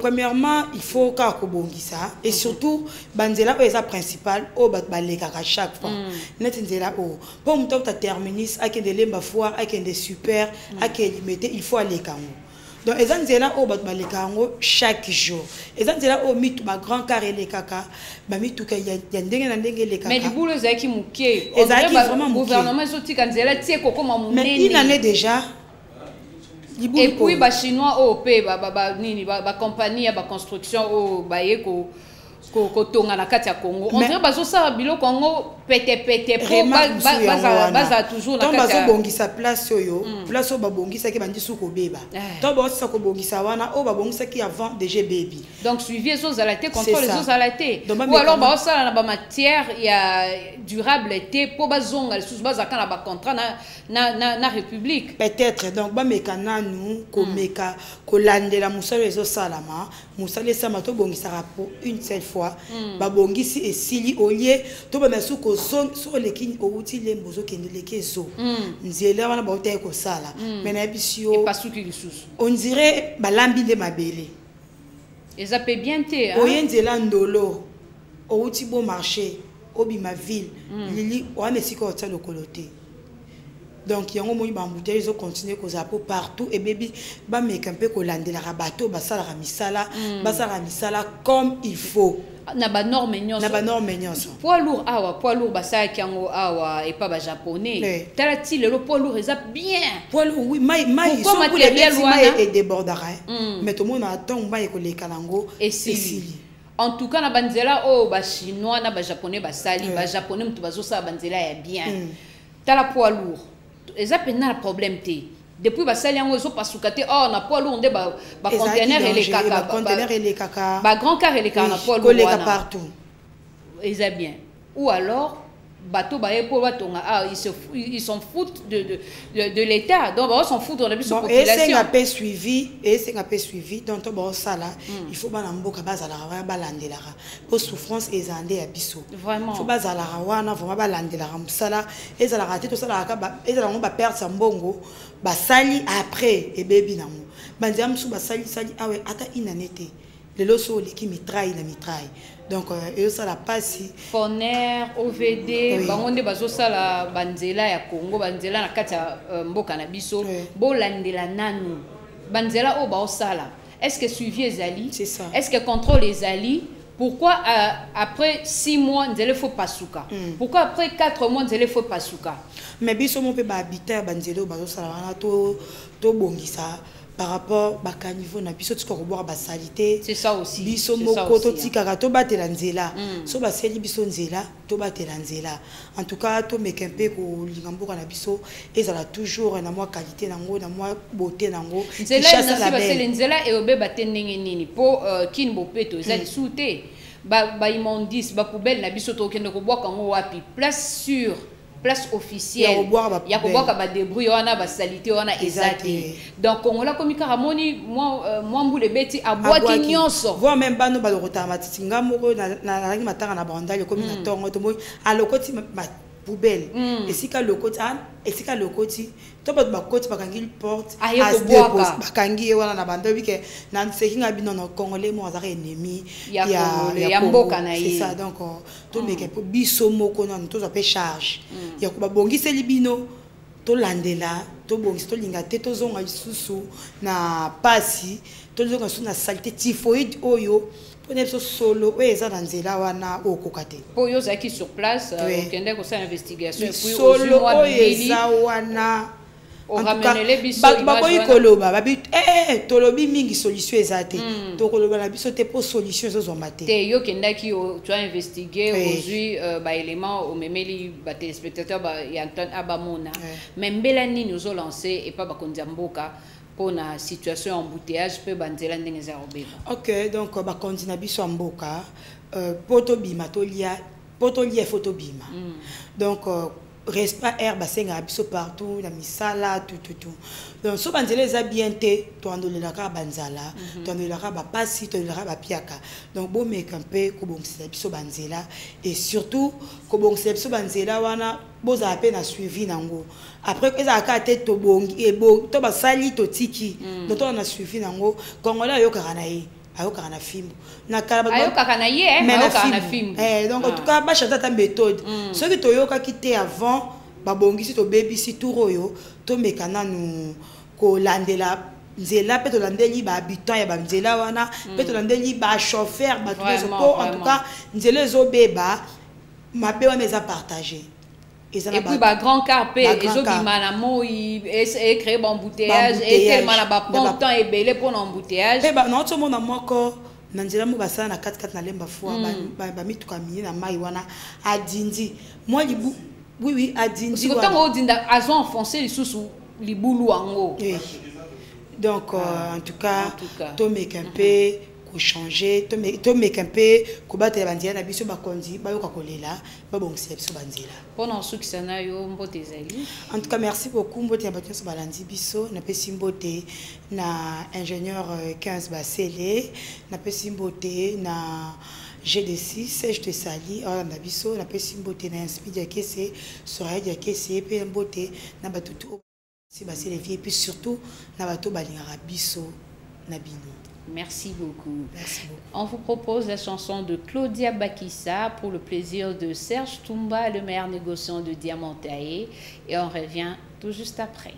Premièrement il faut ka ko bongisa et surtout banzela o eza principal o baleka chaque fois net nzela o pour muto ta terminus akende lemba foire akende super akende mete il faut aller kango donc eza nzela o baleka ngo chaque jour eza nzela o mitu ba grand carré le kaka ba mitu ka ya ndenge na ndenge le kaka mais du boulot ezaki muke ezaki vraiment muke gouvernement ezoti kanzela tie ko koma munene mais une année déjà et puis ba chinois au pe ba nini ba compagnie ba construction au ba yeko ko tonga na kati ya Congo on dirait bazo sa bilo Congo pete po baza toujours na kati ya bazo bongisa place oyo place o ba bongisa ki bandi suko beba to ba sa ko bongisa wana o ba bongisa ki avant DG baby donc suivi les autres alaté contrôle les autres alaté ou alors ba ça na ba matière ya durable té po bazonga les sous baza kana ba contrat na république peut-être donc ba mekana nous ko meka ko landela musalo ezo salama musale sama to bongisa pour une seule fois ba bongisi esili olie to ba nasu ko zone sur les kini outi lembozo kendele kezo nzela wana ba utaye ko sala mais na bisio et pas souki lisusu on dirait balambi de mabele eza pe bien té oyenzela ndolo outi bon marché obima ville lili wana siko otsa lokoloté. Donc yango moyi ba embouteillage zo continuer ko zapo partout et baby ba meka mpe ko landela rabato ba sala misala comme il faut na ba norme nyonso poids lourd ba sa kiango awa et pas ba japonais tala ti le poids lourd eza bien poids lourd oui mai so matériel wana et débordera mais tout le monde attend mai ko le kalango et sili en tout cas na banzela ba chinois na ba japonais ba sali ba japonais mtu bazo sa banzela ya bien tala poids lourd eza pena le problème té depuis basali yango ezo pasuka te oh na poids lourd nde ba conteneur les caca ba grand car elekaka na poids lourd wana partout eza bien ou alors bateau ba pour batonga ah ils s'en foutent de l'état donc ils s'en foutent de la population et c'est un peu suivi donc bon ça là il faut ba mboka bazala ba landelara pour souffrance ezande ya biso vraiment faut bazala wana vraiment ba landelara musala ezala raté tout ça la ba ezala ngo ba perdre sa mbongo ba sali après et baby nango bandia musu ba sali awe ata inanete lelo so leki mitraille na mitraille donc et ça la passe Foner OVD bango nde bazo sala banzela ya Congo banzela na kati ya mboka na biso bo landela nanu banzela o ba osala est-ce que suivi ezali c'est ça est-ce que contrôle ezali pourquoi après 6 mois nzele faut pasuka pourquoi après 4 mois nzele faut pasuka mais biso mo pe ba habiter banzela bazo sala wana to bongisa par rapport à niveau na biso tiko boire ba salité c'est ça aussi biso moko to tikaka to batela nzela so ba seli biso nzela to batela nzela en tout cas to mekempe ko lingamboka na biso ezala toujours na moi qualité nango na moi beauté nango nzela na si ba seli nzela e obeba tendenge nini po kin bopeto ezali souté ba immondice ba poubelle na biso to kende ko boire kango wapi place sûre place officielle il y a ko ba débrouille wana ba salité wana ezati donc kongola komika ramoni moi mbule beti abwaki nyonso voir même bano ba rota matiti ngamoko na rangi matanga na bandali komi na tongo to moy alokoti ma poubelle esika lokoti to ba bakoti bakangi porte as dépose bakangi wana na bandobi ke na nsekinga bino na congolais mo azaka ennemi ya mboka na ye c'est ça donc to meke po biso moko na to za pe charge ya ko babongisa libino to landela to bongisa to linga te to zonga lisusu na pasi to zonga su na saleté typhoïde oyo on est solo ouais ça dans zela wana okokate pour yo zaki sur place okende ko sa investigation puis solo ça wana on ramène les biso bakoyi koloba babi tolobi mingi solution ezate to koloba na biso te pour solution zo zomate te yo kendaki tu as investigué aujourd'hui ba élément au memeli ba téléspectateurs ba yantan abamona même belani nous ont lancé et pas ba kondiamboka pour la situation embouteillage peut banzela ndenge za obeba. OK donc ba continue biso mboka poto bima to lia photo bima. Donc respect air basenga biso partout na misala tout donc so banzela za bien te to andolela ka banzala to andolela ka ba pasi to andolela ba piaka donc bo mekampe ko bongisa biso banzela et surtout ko bongisa biso banzela wana boza pe na suivi nango après eza ka te to bongi e bo to ba sali to tiki donc on a suivi nango kongola yo kana ye ayoka na film na kala ayoka na ye ayoka na film donc en tout cas ba chata ta méthode ce que to yoka kité avant ba bongisi to baby tout royo to mekana nu ko landela nzela pe to landeli ba habitant ya ba nzela wana pe to landeli ba chauffeur ba tout en tout cas nzela zo beba mabe wana eza partager et puis ba grand car pe ezo bima na moi et créer bon embouteillage et tellement na ba pontant et belé pour l'embouteillage pe ba na to mona moko na nzela mo basala na 4x4 na lemba fois ba mituka mini na mai wana adindi moi libu oui adindi wana parce que odinda azo enfoncer les sous libulu ango donc en tout cas to mekempe ko changer to mekempe ko batela banzela na biso bakondi bayoka kolela babongisa biso banzela pona sukisa na yo mbote ezali en tout cas merci beaucoup mbote ya bato so balandi biso na pesi mbote na ingénieur 15 basele na pesi mbote na GD6 Serge de Sali na biso na pesi mbote na Inspire Kese Soraya de Kese pe mbote na batutu si basele vie et puis surtout na bato balingara biso na bino. Merci beaucoup. Merci beaucoup. On vous propose la chanson de Claudia Bakissa pour le plaisir de Serge Toumba, le meilleur négociant de Diamantae. Et on revient tout juste après.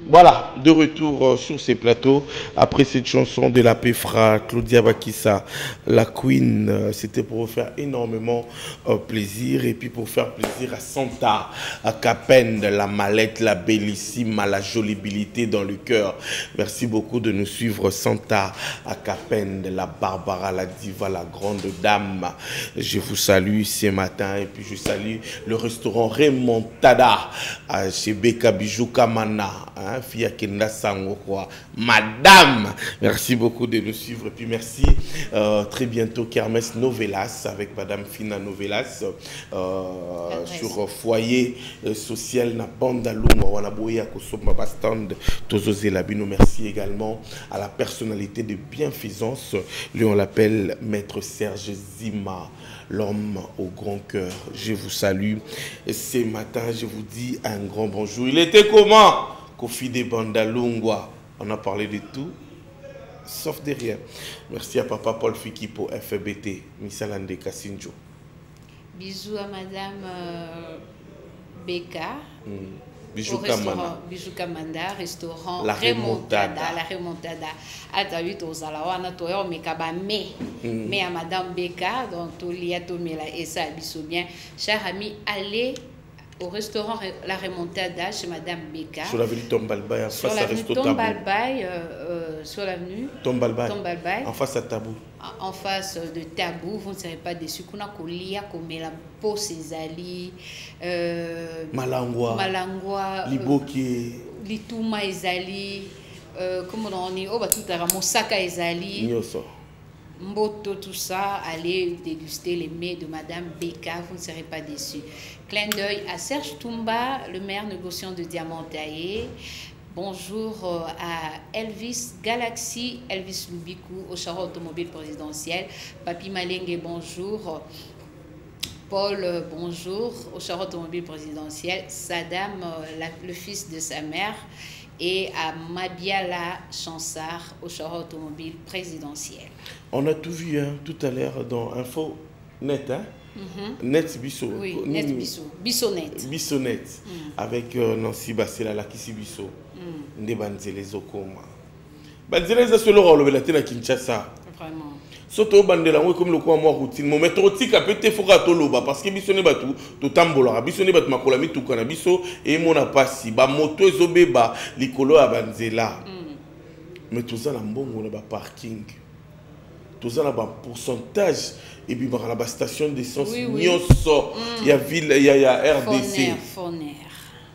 Voilà, de retour sur ces plateaux. Après cette chanson de la Pefra, Claudia Bakissa, la Queen, c'était pour vous faire énormément plaisir. Et puis pour faire plaisir à Santa, à Capende, la mallette, la bellissime, la jolibilité dans le cœur. Merci beaucoup de nous suivre, Santa, à Capende, la Barbara, la diva, la grande dame. Je vous salue ce matin. Et puis je salue le restaurant Remontada chez Beka Bijou Kamana. Fia Kenda Sango quoi. Madame, merci beaucoup de nous suivre et puis merci très bientôt Kermesse Novelas avec Madame Fina Novelas sur foyer social na Bandaluma wana boya kosomba bastand tozoze labino. Merci également à la personnalité de bienfaisance, lui on l'appelle Maître Serge Zima, l'homme au grand cœur. Je vous salue et ce matin je vous dis un grand bonjour. Il était comment? Kofi de Bandalungwa, on a parlé de tout, sauf de rien. Merci à Papa Paul Fiki pour FBT, Misalande Kassinjo. Bisous à Madame Beka. Bijou Kamanda. Bijou Kamanda, restaurant La Remontada. La Remontada. Atavi tozalawana toyo mekaba mais à Madame Beka, donc tolia tomela et ça biso bien. Chers amis, allez au restaurant La Remontada chez Madame Beka. Sur l'avenue Tombalbaye, en face à Resto Tabou. Tombalbaye, sur l'avenue Tombalbaye. En face à Tabou. En face de Tabou, vous ne serez pas déçus. Kuna kolia komela po Césali, Malangwa, Liboki, Lituma ezali, comment on dit, oh bah tout à Mosaka ezali. Nyoso. Mboto, tout ça, allez déguster les mets de Madame Beka, vous ne serez pas déçus. Clin d'œil à Serge Toumba, le maire négociant de Diamantaï. Bonjour à Elvis Galaxy, Elvis Lubikou, au Charo Automobile Présidentiel. Papi Malengue, bonjour. Paul, bonjour, au Charo Automobile Présidentiel. Saddam, le fils de sa mère. Et à Mabiala Chansard, au Charo Automobile Présidentiel. On a tout vu hein, tout à l'heure dans Info Net, hein? Net Bisso. Oui, Net Bisso. Bissonnet. Bissonnet. Avec Nancy Bassela, la Kissi Bisso. Nde Banzele Zokoma. Banzele Zasolora, le Belaté à Kinshasa. Vraiment. Soto bandela comme le quoi moi routine mon métro tika peut-être faut toloba parce que biso ne batu to tambola biso ne batu makola mi tukana biso et mon apasi ba moto ezobeba likolo ya banzela mais tout ça na mbongo na ba parking tout ça na ba pourcentage et puis ba la station d'essence nyoso ya ville ya RDC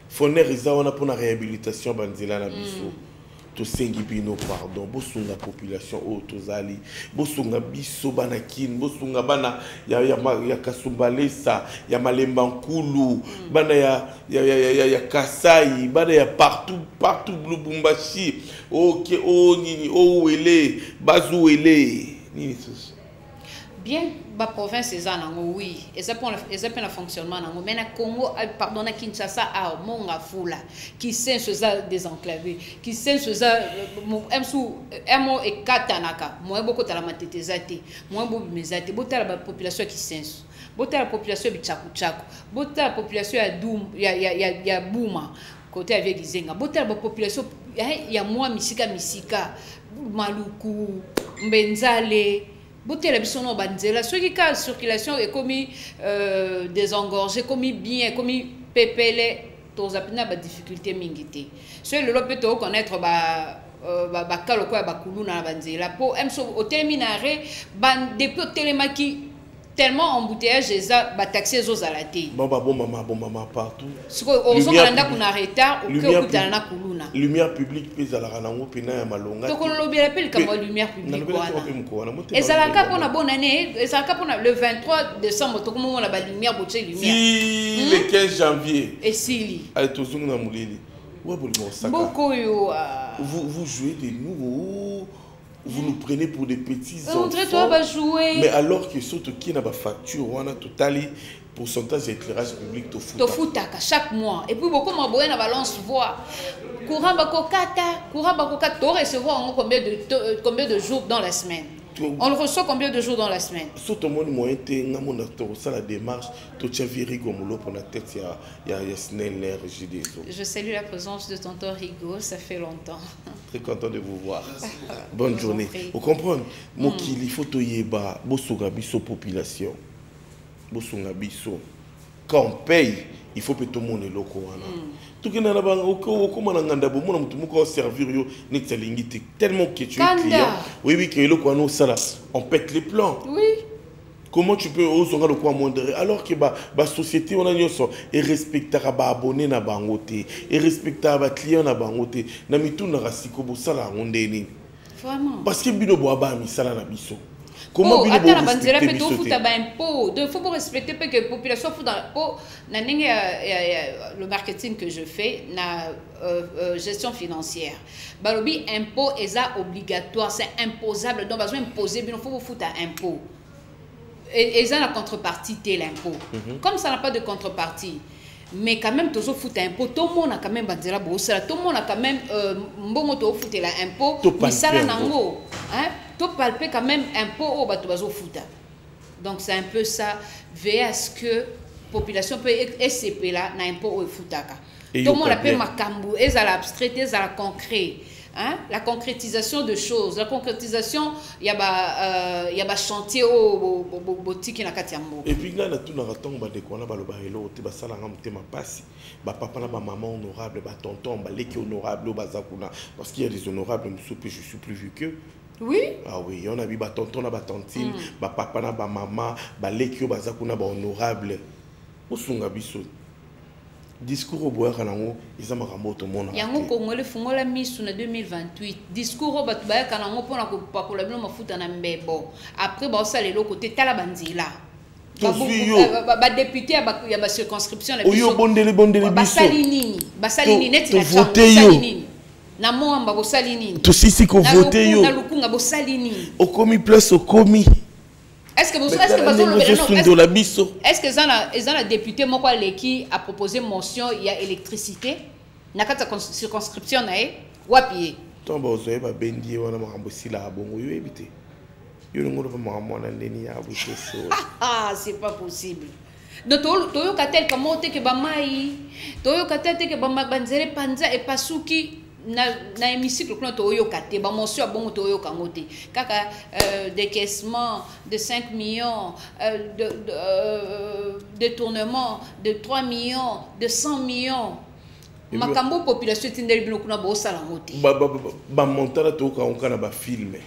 Foner eza wana pour la réhabilitation banzela na biso. Tosengi bino pardon bosunga population o tozali bosunga biso banakin bosunga bana ya Kasumbalesa ya Malemba Nkulu bana ya Kasai bana ya partout Lubumbashi OK o nini o wele bazuwele nini ça bien la province est oui et ça pour le fonctionnement mais na Congo pardon na Kinshasa a monga fula qui sent ce désenclavé qui sent ce emo et katanaka moi beaucoup ta la matetezate moi beaucoup mezate bota la population qui sent bota la population bichaku chaku bota la population ya Buma côté avec Gizenga bota la population ya moi misika Maluku Mbenzale Botela bisono banzela ceux qui la circulation est comme désengorgé comme bien comme pepele tozapina ba difficulté mingité ceux le peut to connaître ba kalo kwa ba kuluna banzela po emso hotel minare ban depuis telemaki tellement embouteillage eza ba taxi zo zalati bon maman partout on s'en renda kuna retard ou que kutana na kuluna lumière publique pesa la ranango pena ya malonga to ko lobi rappel comme lumière publique wana ezalaka pona bonne année ezalaka pona le 23 décembre to komo la ba lumière boche lumière si le 15 janvier et sili allez tozungu na mulili wa bolimo saka beaucoup yo vous jouez de nous. Vous nous prenez pour des petits enfants. Mais alors que surtout qui n'a pas facture, on a total pourcentage d'éclairage public to fout chaque mois. Et puis beaucoup m'ont na balance voix. Courant bakokata, tu recevoir combien de jours dans la semaine? On le reçoit combien de jours dans la semaine? Surtout mon moyen ça la démarche, tu as viré comme pour la tête, il y a Snell, Je salue la présence de tonton Rigo, ça fait longtemps. Très content de vous voir. Bonne journée. Vous comprenez? Moi il faut que tu aies population. Quand on paye, il faut que tout le monde est local. Tout le monde servir tellement que tu es client. Oui, on pète les plans. Oui. Comment tu peux oser le quoi moindre alors que la société on a et respecter les abonnés na bangoté et respecter les clients na bangoté na mitu na rasiko bo sala ondeni. Vraiment. Parce que bino bo aba mi sala na biso. Comment bino bo respecter biso? Il faut respecter parce que la population faut dans le marketing que je fais na gestion financière. Balobi impôt est obligatoire, c'est imposable donc besoin imposer bino faut foutre impôt. Et ça la contrepartie t'es l'impôt. Comme ça n'a pas de contrepartie. Mais quand même toujours foutre impôt, tout le monde a quand même bandera bossa, tout le monde a quand même bon to foutre la impôt, mais ça là nango, hein, tout palper quand même impôt au bateau bazo fouta. Donc c'est un peu ça, veiller à ce que population peut SCP là na impôt au foutaka. Tout le monde appelle makambu, et ça l'abstrait, et ça la concret. Hein? La concrétisation de choses, la concrétisation, il y a chantier au boutique na katiambo. Et puis là, tout le temps, on découvre le barilo, tu vas ça la ramter ma passe, papa, maman honorable, tonton, l'équipe honorable, parce qu'il y a des honorables, je suis plus vieux qu'eux. Oui. Ah oui, on a vu tonton, tantine, papa, maman, l'équipe honorable. Où sont les bisous? Discours au bois kanango ils ont tout le monde. Yango Congolais font la mise en 2028. Discours au batubaya kanango pour la population mafuta na mbebo. Après bah ça les l'autre côté talabandila. Ba député il y a ba circonscription la. Oyo bondele biso. Basalinini net la chambre. Basalinini. Na moamba bosalinini. To sisi ko voter yo. Na lukunga bosalinini. Okomi place okomi. Est-ce que les députés qui a proposé motion il y a électricité na kata circonscription na e wapi to bozo ba bendi wana makambo sila bongo yo ebité yo ngoro ba mwana ndeni ya buté so ah c'est pas possible donc toyo katel kamote ke ba mai toyo katel ke ba banzere panza et pasuki na hémicycle quand toyo kate ba motion bongo toyo kangote kaka décaissement de 5 millions détournement de 3 millions de 100 millions makambo population tindeli bino kuna bo sala ngote ba montana to ka on kana ba filmer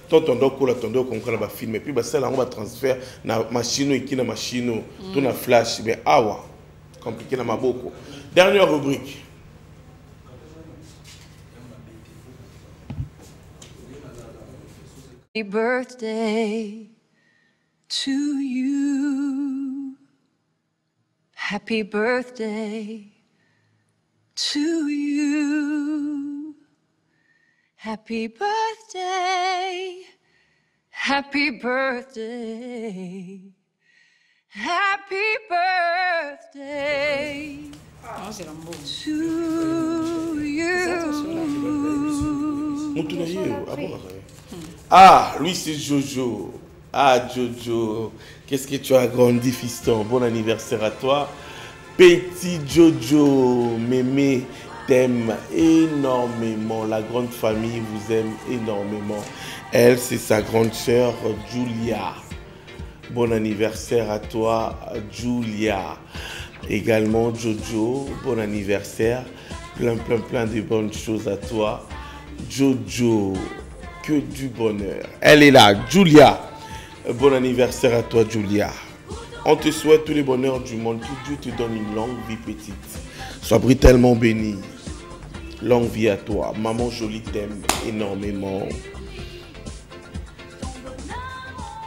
tondo ko na ba filmer puis ba sala on va transfert na machine ikina machine to na flash mais awa compliqué na maboko. Dernière rubrique. Happy birthday to you. Happy birthday to you. Happy birthday. Happy birthday. Happy birthday to you. Ah, lui c'est Jojo. Ah, Jojo. Qu'est-ce que tu as grandi, fiston. Bon anniversaire à toi. Petit Jojo. Mémé t'aime énormément. La grande famille vous aime énormément. Elle, c'est sa grande sœur, Julia. Bon anniversaire à toi, Julia. Également, Jojo. Bon anniversaire. Plein de bonnes choses à toi. Jojo. Que du bonheur. Elle est là, Julia. Bon anniversaire à toi, Julia. On te souhaite tous les bonheurs du monde. Que Dieu te donne une longue vie petite. Sois brutalement béni. Longue vie à toi. Maman jolie t'aime énormément.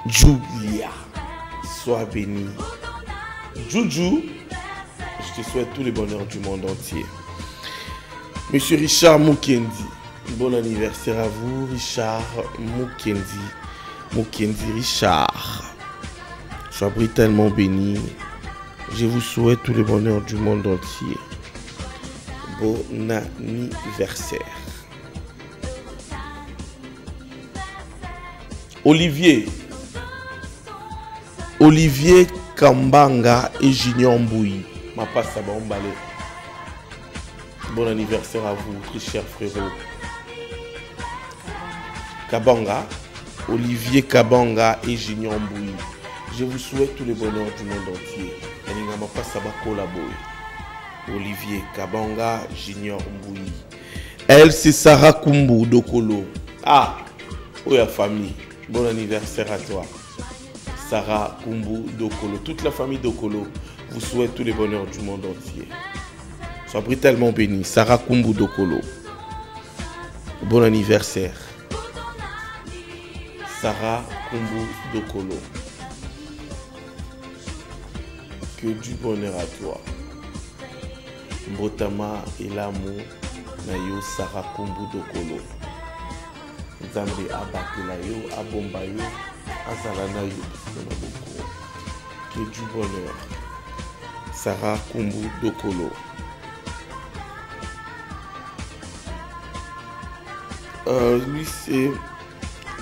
Julia. Sois béni. Juju. Je te souhaite tous les bonheurs du monde entier. Monsieur Richard Mukendi. Bon anniversaire à vous, Richard Mukendi Richard. Sois brutalement béni. Je vous souhaite tous les bonheurs du monde entier. Bon anniversaire. Olivier Kambanga et Junior Mboui. Ma passe à Bambalé. Bon anniversaire à vous, très cher frérot. Kabanga, Olivier Kabanga et Junior Mboui. Je vous souhaite tous les bonheurs du monde entier. Ma passe à collaborer. Olivier Kabanga, Junior Mboui. Elle, c'est Sarah Kumbu Dokolo. Ah, oh la famille. Bon anniversaire à toi. Sarah Kumbu Dokolo. Toute la famille Dokolo vous souhaite tous les bonheurs du monde entier. Sois brutalement béni. Sarah Kumbu Dokolo. Bon anniversaire. Sarah Kumbu Dokolo. Que du bonheur à toi. Mbotama et l'amour. Nayo Sarah Kumbu Dokolo. Nzambe abatela yo, abomba yo, azalana yo. Que du bonheur. Sarah Kumbu Dokolo. Lui c'est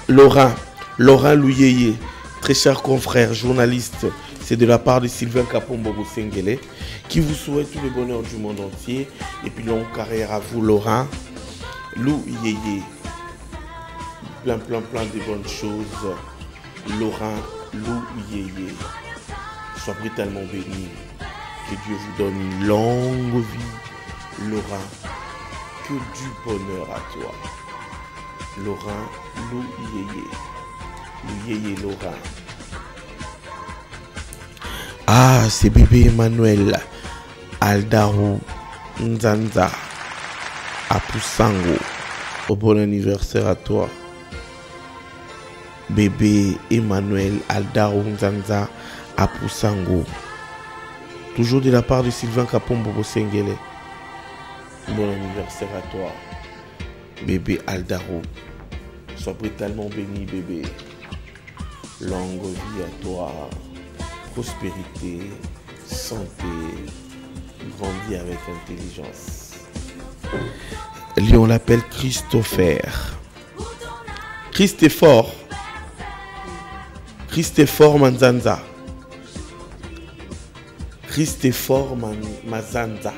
Laurent Louyeye, très cher confrère, journaliste. C'est de la part de Sylvain Kapombo Sengele qui vous souhaite tout le bonheur du monde entier et puis longue carrière à vous, Laurent Louyeye. Plein de bonnes choses. Laurent Louyeye. Sois brutalement béni. Que Dieu vous donne une longue vie. Laurent, que du bonheur à toi. Laurent Louyeye. Louyeye Laurent. Ah, c'est bébé Emmanuel Aldarou Nzanza à Poussango. Au bon anniversaire à toi. Bébé Emmanuel Aldarou Nzanza à Poussango. Toujours de la part de Sylvain Kapombo Sengele. Bon anniversaire à toi. Bébé Aldarou. Sois brutalement béni, bébé. Longue vie à toi. Prospérité, santé, grandis avec intelligence. Lui, on l'appelle Christopher. Christopher Manzanza. Christopher Mazanza.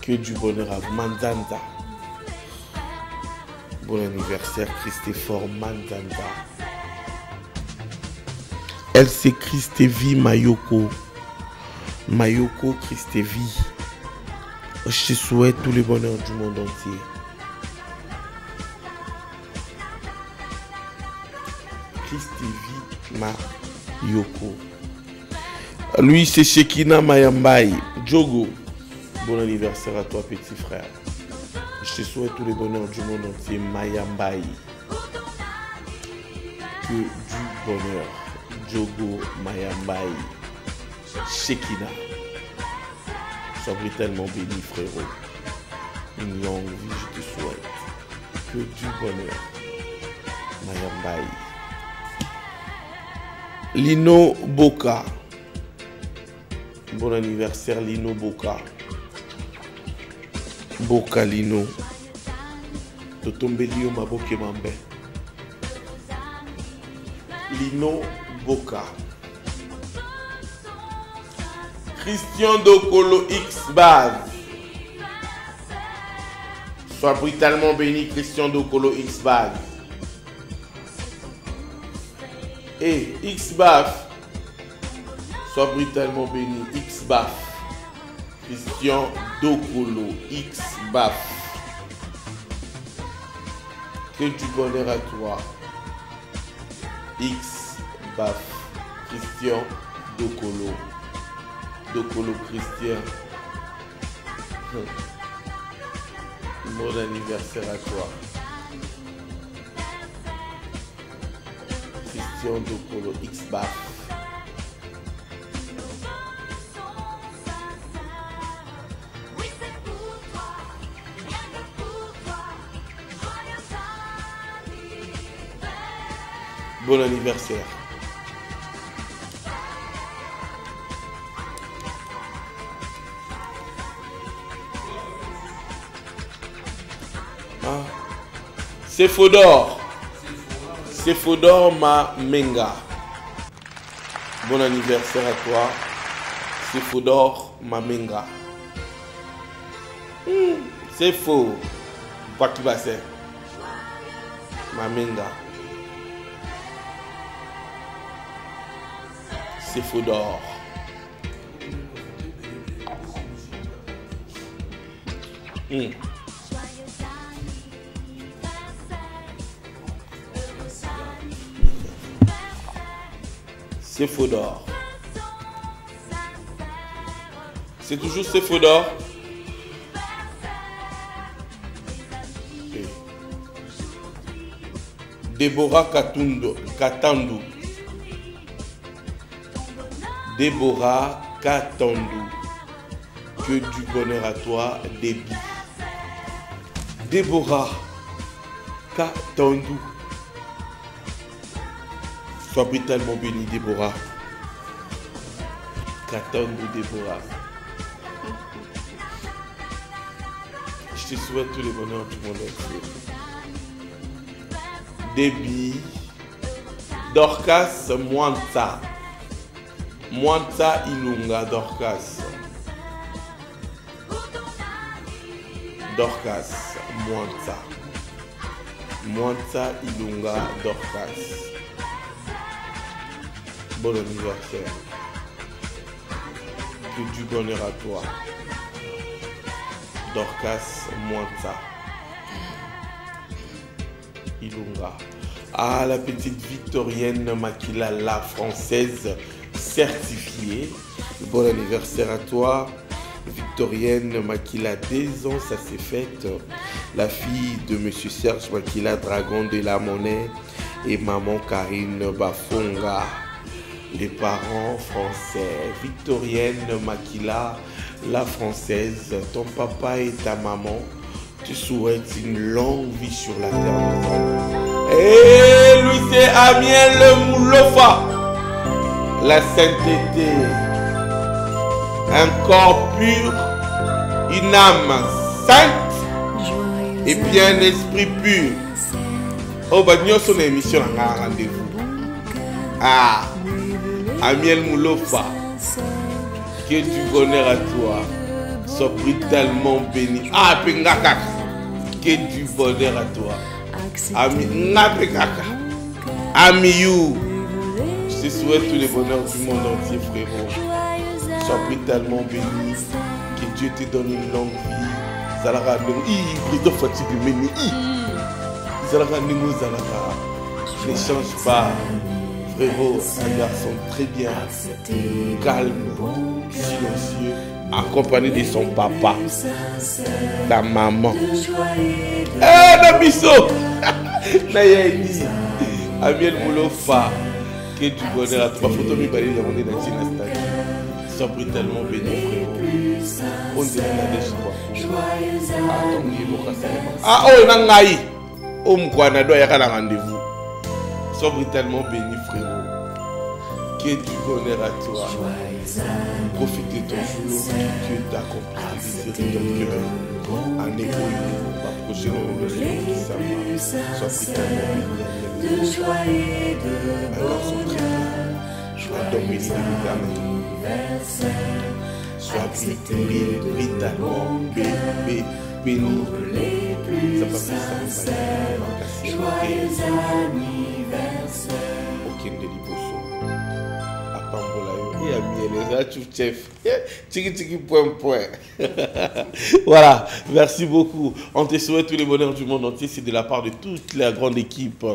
Que du bonheur à vous, Manzanza. Bon anniversaire, Christopher Manzanza. Elle c'est Christevi Mayoko. Mayoko Christevi. Je te souhaite tous les bonheurs du monde entier. Christevi Mayoko. Lui c'est Shekina Mayambai. Jogo. Bon anniversaire à toi petit frère. Je te souhaite tous les bonheurs du monde entier. Mayambai. Que du bonheur. Jogo Mayambai, Shekina. Sois brutalement béni, frérot. Une longue vie, je te souhaite. Que du bonheur. Mayambai. Lino Boka. Bon anniversaire, Lino Boka. Boka Lino. Totombelio Maboke Mambe. Lino Boka. Christian Dokolo X Baz. Sois brutalement béni, Christian Dokolo X Baz. Et X Baf. Sois brutalement béni, X Baf. Christian Dokolo X Baf. Que du bonheur à toi. X Baf. Christian Dokolo. Dokolo Christian. Bon anniversaire à toi. Christian Dokolo X Baf. Bon anniversaire. Ah. C'est Fodor. C'est Fodor Mamenga. Bon anniversaire à toi. C'est Fodor Mamenga. C'est faux. Quoi qui va faire? Mamenga. C'est Fodor. C'est Fodor. C'est toujours c'est Fodor. Déborah Katandu. Déborah Katandu. Que du bonheur à toi, Déby. Déborah Katandu. Sois brutalement béni, Déborah. Katandu, Déborah. Je te souhaite tous les bonheurs du monde entier. Déby. Dorcas Mwanta. Mwanta Ilunga Dorcas. Dorcas Mwanta. Mwanta Ilunga Dorcas. Bon anniversaire. Que du bonheur à toi. Dorcas Mwanta Ilunga. Ah, la petite Victorienne Makila, la française certifiée. Bon anniversaire à toi. Victorienne Makila, 2 ans, ça s'est fait. La fille de Monsieur Serge Makila, dragon de la monnaie. Et maman Karine Bafonga. Les parents français. Victorienne Makila, la française. Ton papa et ta maman te souhaitent une longue vie sur la terre. Et lui, c'est Amiel Moulofa. La sainteté. Un corps pur, une âme sainte et puis un esprit pur. Oh, bah, nous sommes en émission à rendez-vous. Ah, Amiel Moulofa, que du bonheur à toi. Sois brutalement béni. Ah, Pengaka, que du bonheur à toi. Ami Napekaka, Ami You. Je te souhaite tous les bonheurs du monde entier, frérot. Sois brutalement béni, que Dieu te donne une longue vie. Zalara Christophe Fatigue Meni. Zalara Nemo Zalara. Ne change pas, frérot. Un garçon très bien, calme, silencieux, accompagné de son papa, ta maman. Eh, Nabiso! Nayaïdi, Amiel Moulofa, que du bonheur à toi. Photo mi bali dans mon énergie. Sois brutalement béni, frérot. On dirait la déchet. Ah, oh, Nangaï. Oh, Mkwana, doit y avoir un rendez-vous. Sois brutalement béni, frérot. Que du bonheur à toi. Profite de ton boulot, que Dieu t'accompagne, que Dieu te donne en évoluant. Ma prochaine relation qui s'amène. Sois brutalement béni. Un garçon très bien. Un homme béni de l'éternel. Sois brutalement béni. Ça va faire ça. Aucun déliposo. À Pambola. Et à Miel, à chef. Tiki point. Voilà, merci beaucoup. On te souhaite tous les bonheurs du monde entier. C'est de la part de toute la grande équipe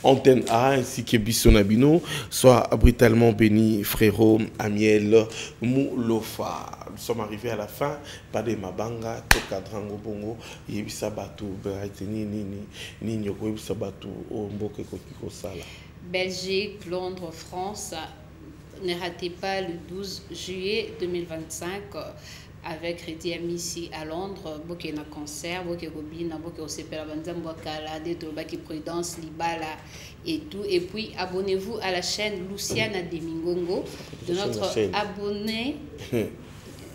Antenne A ainsi que Bissonabino. Sois brutalement béni, frérot Amiel Moulofa. Nous sommes arrivés à la fin. Pas de Mabanga, Tokadrango Bongo, Yebisabatu, ni Nyoko Yebisabatu, Omboke Kokiko Sala. Belgique, Londres, France. Ne ratez pas le 12 juillet 2025 avec Redi Amici à Londres. Boké na concert, Boké Robina, Boké Osepela Banzam, Bokala, Detobaki Prudence, Libala et tout. Et puis abonnez-vous à la chaîne Luciana Demingongo, de notre abonné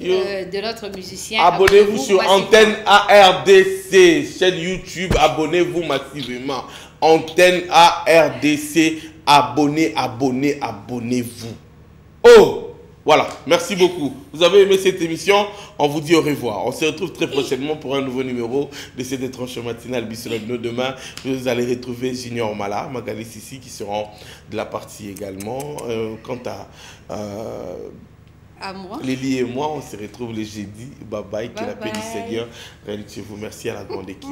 de notre musicien. Abonnez-vous sur massivement. Antenne ARDC, chaîne YouTube. Abonnez-vous massivement. Antenne ARDC. Abonnez-vous. Oh, voilà. Merci beaucoup. Vous avez aimé cette émission. On vous dit au revoir. On se retrouve très prochainement pour un nouveau numéro de cette étrange matinale Bissolagno. Demain, vous allez retrouver Junior Mala, Magali Sissi qui seront de la partie également. Quant à moi. Lily et moi, on se retrouve le jeudi. Bye bye. Que la paix du Seigneur règne chez vous. Merci à la grande équipe.